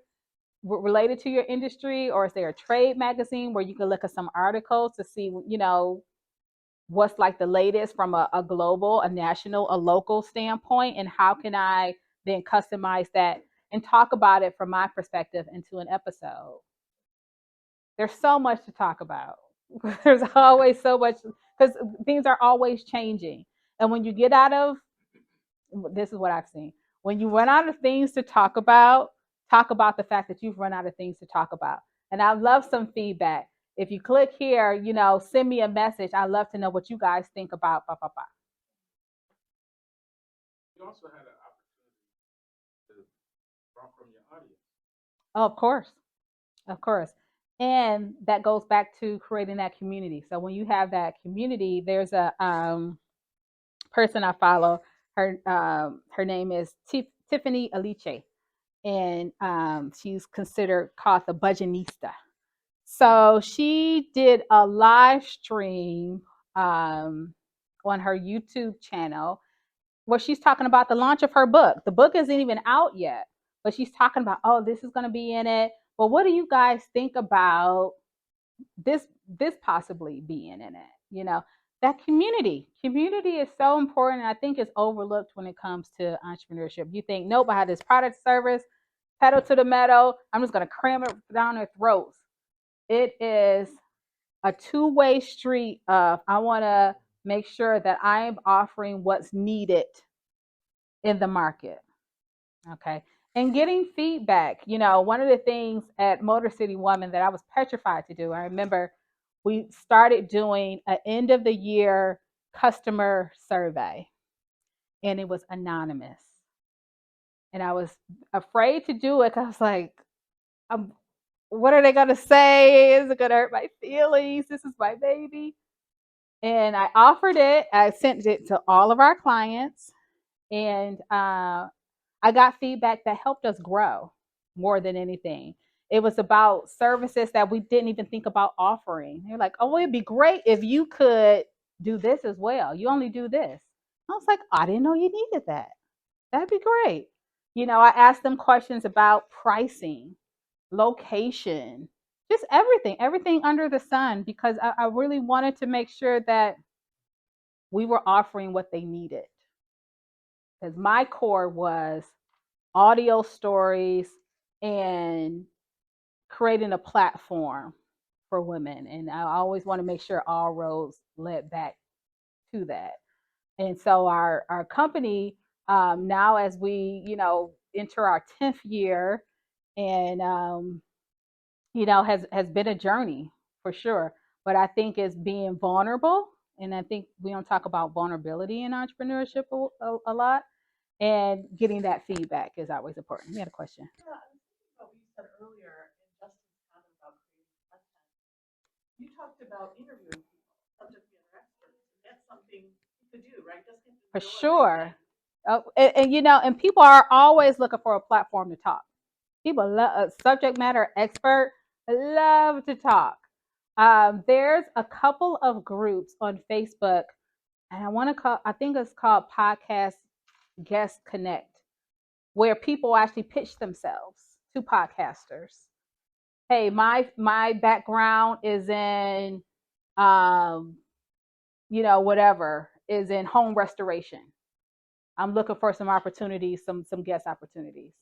industry, or is there a trade magazine where you can look at some articles to see what's like the latest from a global, a national, a local standpoint, and how can I then customize that and talk about it from my perspective into an episode? There's so much to talk about. There's always so much, because things are always changing, and when you get out of, this is what I've seen. When you run out of things to talk about the fact that you've run out of things to talk about. And I love some feedback. If you click here, send me a message. I love to know what you guys think about. Blah, blah, blah. You also had an opportunity to draw from your audience. Oh, of course. Of course. And that goes back to creating that community. So when you have that community, there's a person I follow. Her name is Tiffany Aliche, and she's considered called the budgetista. So she did a live stream um, on her YouTube channel where she's talking about the launch of her book. The book isn't even out yet, but she's talking about, oh, this is going to be in it. Well, what do you guys think about this possibly being in it? That community is so important. I think it's overlooked when it comes to entrepreneurship. You think, nope, I have this product service, pedal to the metal, I'm just going to cram it down their throats. It is a two-way street of, I want to make sure that I'm offering what's needed in the market. Okay. And getting feedback. One of the things at Motor City Woman that I was petrified to do, I remember we started doing an end of the year customer survey, and it was anonymous. And I was afraid to do it because I was like, what are they going to say? Is it going to hurt my feelings? This is my baby. And I offered it. I sent it to all of our clients, and I got feedback that helped us grow more than anything. It was about services that we didn't even think about offering. They're like, oh, it'd be great if you could do this as well. You only do this. I was like, I didn't know you needed that. That'd be great. I asked them questions about pricing, location, just everything under the sun, because I really wanted to make sure that we were offering what they needed. Because my core was audio stories and creating a platform for women. And I always want to make sure all roads led back to that. And so our company, now as we, enter our 10th year, and has been a journey for sure. But I think it's being vulnerable. And I think we don't talk about vulnerability in entrepreneurship a lot. And getting that feedback is always important. You had a question. Yeah, I was thinking about what you said earlier in Justin's comment about creating content. You talked about interviewing people, subject matter experts, and that's something you could do, right? Doesn't have to For know sure. everything. And people are always looking for a platform to talk. People love a subject matter expert, love to talk. There's a couple of groups on Facebook, and I think it's called Podcast Guest Connect, where people actually pitch themselves to podcasters. Hey, my background is in um, whatever is in home restoration. I'm looking for some opportunities, some guest opportunities.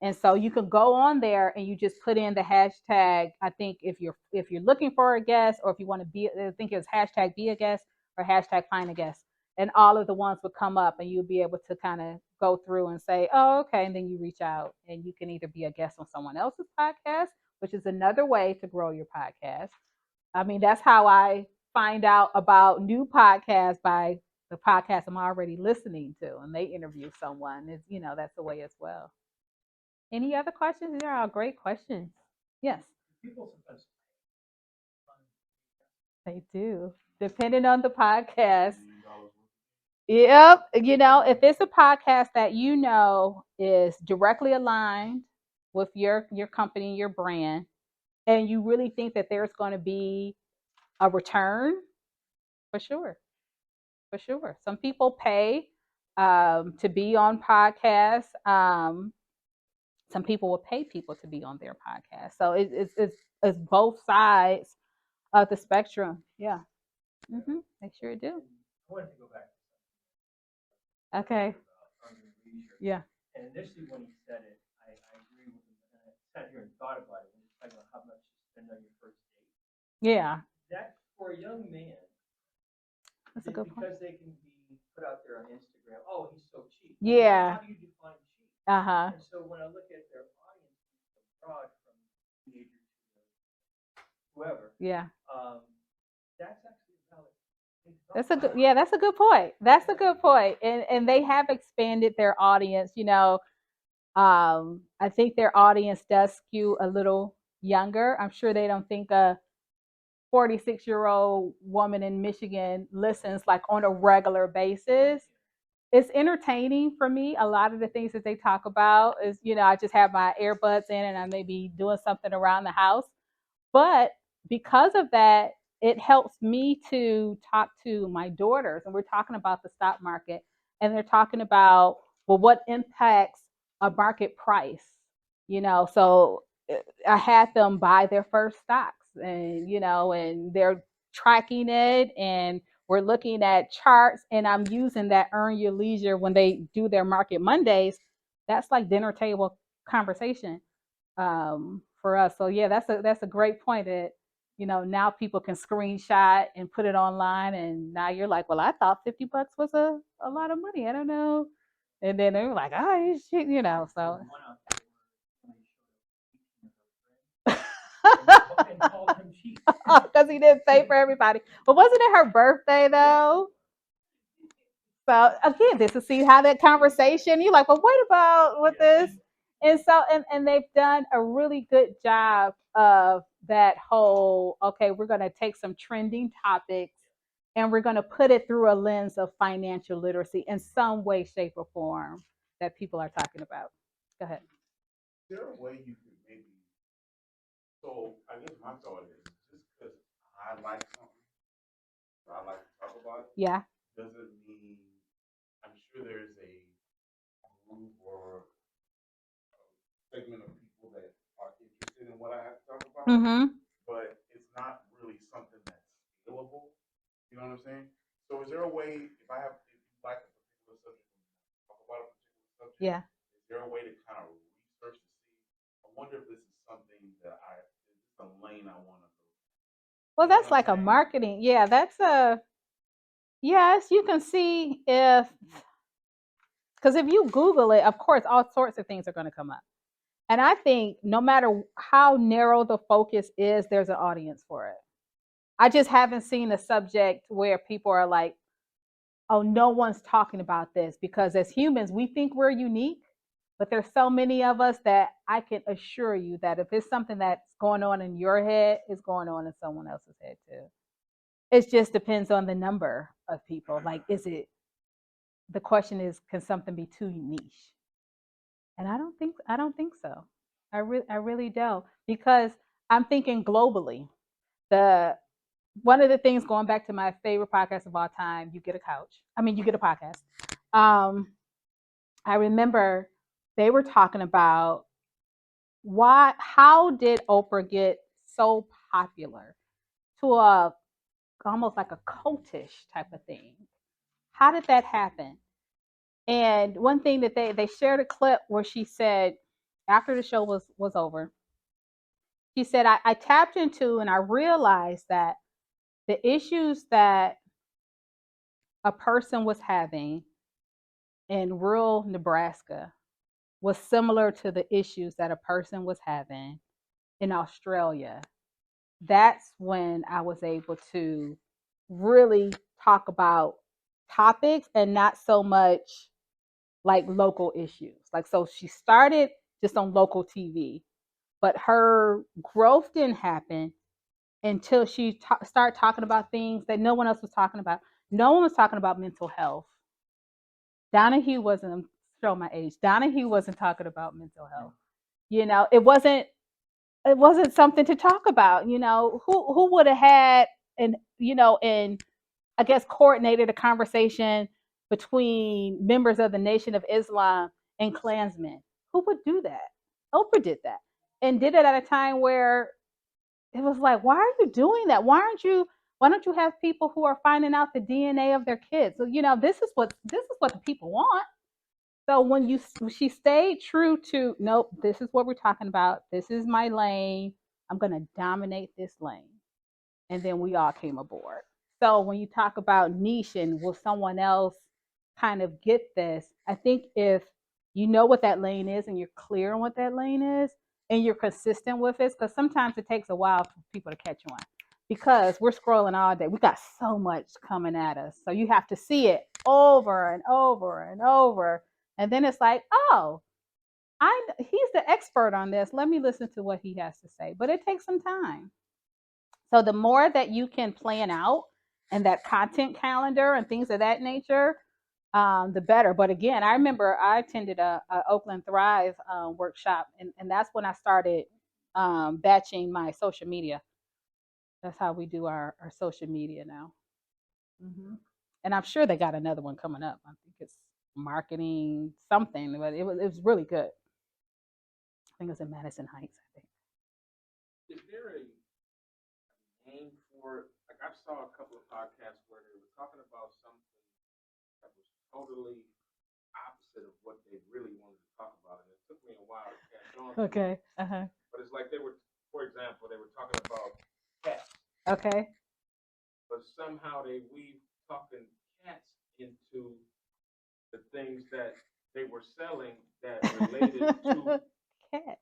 And so you can go on there and you just put in the hashtag. I think if you're looking for a guest, or if you want to be, I think it's hashtag be a guest or hashtag find a guest. And all of the ones would come up and you'll be able to kind of go through and say, oh, okay. And then you reach out and you can either be a guest on someone else's podcast, which is another way to grow your podcast. I mean, that's how I find out about new podcasts, by the podcast I'm already listening to, and they interview someone. That's the way as well. Any other questions? These are all great questions. Yes, People sometimes they do. Depending on the podcast. Yep. If it's a podcast that is directly aligned with your company, your brand, and you really think that there's going to be a return, for sure. For sure. Some people pay to be on podcasts. Some people will pay people to be on their podcast. So it's both sides of the spectrum. Yeah. They sure do. I wanted to go back Okay. about leisure. Yeah. And initially when he said it, I agree with him. And I sat here and thought about it when he's talking about how much you spend on your first date. Yeah. That for a young man, That's a good point. because they can be put out there on Instagram. Oh, he's so cheap. Yeah. How do you define cheap? Uh-huh. And so when I look at their audience, broad from teenagers to whoever, Yeah. that's actually a valid thing to talk That's a good, about. yeah, that's a good point. That's a good point. And they have expanded their audience. I think their audience does skew a little younger. I'm sure they don't think a 46-year-old woman in Michigan listens like on a regular basis. It's entertaining for me. A lot of the things that they talk about is, I just have my earbuds in and I may be doing something around the house. But because of that, it helps me to talk to my daughters, and we're talking about the stock market, and they're talking about, well, what impacts a market price, So I had them buy their first stocks, and they're tracking it, and we're looking at charts, and I'm using that earn your leisure when they do their market Mondays. That's like dinner table conversation for us. So yeah, that's a great point that now people can screenshot and put it online, and now you're like, well, I thought $50 was a lot of money. I don't know, and then they're like, oh, shit, So And called him cheap. because he didn't pay for everybody, but wasn't it her birthday though? So again, this is see how that conversation. You're like, well, what about with this? And so and they've done a really good job of that whole, okay, we're gonna take some trending topics and we're gonna put it through a lens of financial literacy in some way, shape, or form that people are talking about. Go ahead. Is there a way you could maybe, so I guess my thought is just because I like something, or I like to talk about it, Yeah. doesn't mean, I'm sure there's a group or segment of people that are interested in what I have to talk about, but it's not really something that's scalable. You know what I'm saying? So is there a way, if you like a particular subject, talk about a particular subject, Yeah. is there a way to kind of research to see? I wonder if this is something that is this a lane I want to go? Well, that's like a marketing. Yeah, yes, you can see because if you Google it, of course, all sorts of things are going to come up. And I think no matter how narrow the focus is, there's an audience for it. I just haven't seen a subject where people are like, oh, no one's talking about this, because as humans, we think we're unique, but there's so many of us that I can assure you that if it's something that's going on in your head, it's going on in someone else's head too. It just depends on the number of people. Like, the question is, can something be too niche? And I don't think so. I really don't, because I'm thinking globally. The One of the things, going back to my favorite podcast of all time, you get a podcast. I remember they were talking about how did Oprah get so popular to a almost like a cultish type of thing? How did that happen? And one thing that they shared a clip where she said after the show was over, she said, I tapped into and I realized that the issues that a person was having in rural Nebraska was similar to the issues that a person was having in Australia. That's when I was able to really talk about topics and not so much like local issues. Like, so she started just on local TV, but her growth didn't happen until she started talking about things that no one else was talking about. No one was talking about mental health. Donahue wasn't, show my age. Donahue wasn't talking about mental health. You know, it wasn't something to talk about. You know, who would have had and I guess coordinated a conversation between members of the Nation of Islam and Klansmen? Who would do that? Oprah did that, and did it at a time where it was like, why are you doing that? Why don't you have people who are finding out the DNA of their kids? So, this is what the people want. So she stayed true to, nope, this is what we're talking about. This is my lane. I'm gonna dominate this lane. And then we all came aboard. So when you talk about niche and will someone else kind of get this, I think if you know what that lane is and you're clear on what that lane is and you're consistent with it, because sometimes it takes a while for people to catch on because we're scrolling all day. We got so much coming at us. So you have to see it over and over and over. And then it's like, oh, he's the expert on this. Let me listen to what he has to say. But it takes some time. So the more that you can plan out and that content calendar and things of that nature, the better. But again, I remember I attended a Oakland Thrive workshop, and that's when I started batching my social media. That's how we do our social media now. And I'm sure they got another one coming up. I think it's marketing something, but it was really good. I think it was in Madison Heights. I think. Is there a name for it? Like I saw a couple of podcasts where they were talking about something that was totally opposite of what they really wanted to talk about, and it took me a while to catch on. Okay. Uh-huh. But it's like they were, for example, they were talking about cats, Okay. but somehow they weave talking cats into the things that they were selling that related to Cat.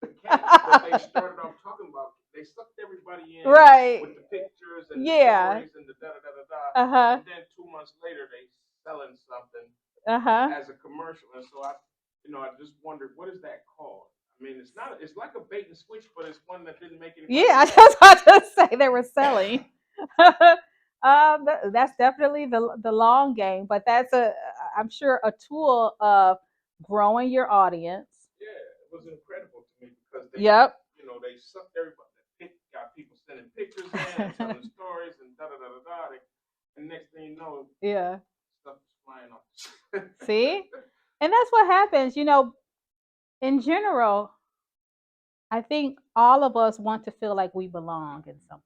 the cats. But they started off talking about, they sucked everybody in Right. with the pictures and the Yeah. stories and the da da da da da. Uh-huh. And then 2 months later, they selling something Uh-huh. as a commercial. And so I just wondered, what is that called? I mean, it's not. It's like a bait and switch, but it's one that didn't make any. Yeah, I was about to say they were selling. That's definitely the long game, but I'm sure a tool of growing your audience. Yeah, it was incredible to me because they, Yep. they sucked everybody. Got people sending pictures in and telling stories and da da da da da. And next thing you know, Yeah. stuff is flying off. See? And that's what happens, in general, I think all of us want to feel like we belong in something.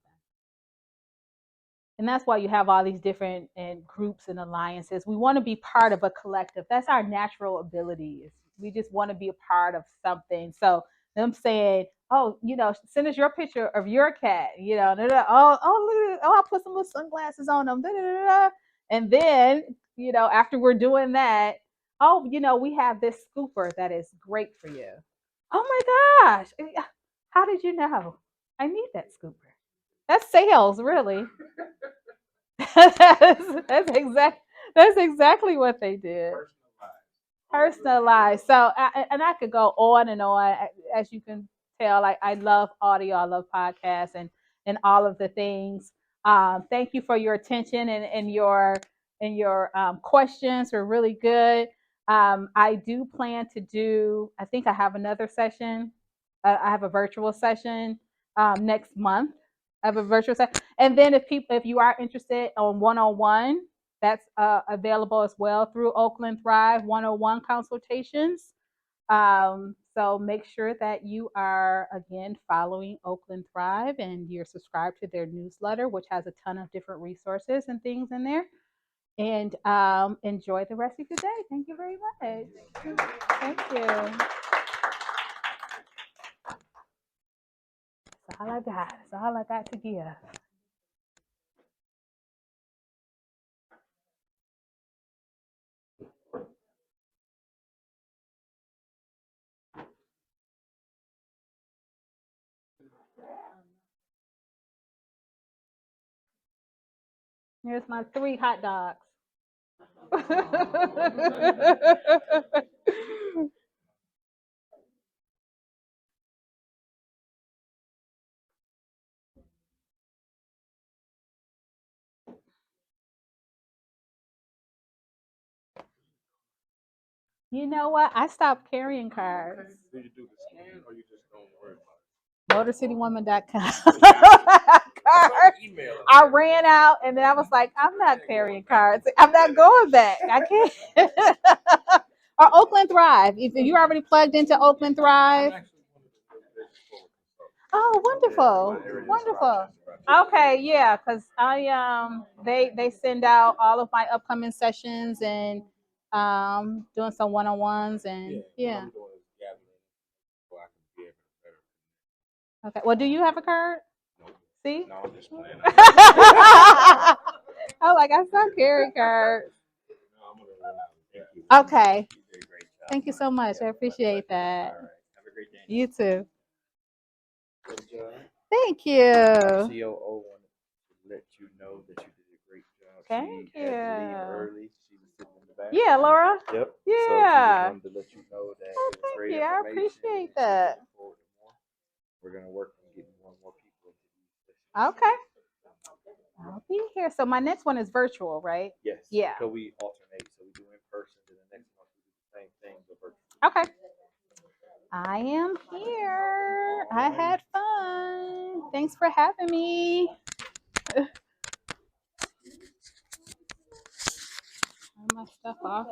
And that's why you have all these different and groups and alliances. We want to be part of a collective. That's our natural abilities. We just want to be a part of something. So them saying, oh, send us your picture of your cat, oh, I'll put some little sunglasses on them. Da, da, da, da. And then, after we're doing that, oh, we have this scooper that is great for you. Oh my gosh. How did you know? I need that scooper. That's sales, really. That's exactly what they did. Personalized. So, I could go on and on. As you can tell, I love audio, I love podcasts, and all of the things. Thank you for your attention and your questions were really good. I do plan to do. I think I have another session. I have a virtual session next month. I have a virtual session, and then if you are interested on one-on-one, That's available as well through Oakland Thrive 101 consultations. So make sure that you are, again, following Oakland Thrive and you're subscribed to their newsletter, which has a ton of different resources and things in there. And enjoy the rest of your day. Thank you very much. Thank you. That's all I got. That's all I got to give. Here's my 3 hot dogs. You know what? I stopped carrying cards. Do you do the scan or you just don't worry about it? MotorCityWoman.com. Cards. Email. I ran out and then I was like, I'm not carrying cards. I'm not going back. I can't. Or Oakland Thrive. If you're already plugged into Oakland Thrive. Oh, wonderful. Wonderful. Okay, yeah, because they send out all of my upcoming sessions and doing some one-on-ones and yeah. Okay. Well, do you have a card? See? No, I'm just playing. Oh, like I saw carry cards. Thank you. Okay. You did a great job. Thank you so much. I appreciate that. All right. Have a great day. You too. Good job. Thank you. COO wanted to let you know that you did a great job. Thank She had to leave you. early. She was sitting in the back. Yeah, Laura. Yep. Yeah. So she just wanted to let you know that Oh, it was thank great you. I information. appreciate and she's that. looking forward to more. We're gonna work on getting more and more people into these sessions. Okay. I'll be here. So my next one is virtual, right? Yes. Yeah. So we alternate. So we do in person, and the next month we do the same thing but virtual. Okay. I am here. I had fun. Thanks for having me. Turn my stuff off.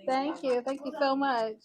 Thank you. Thank you so much.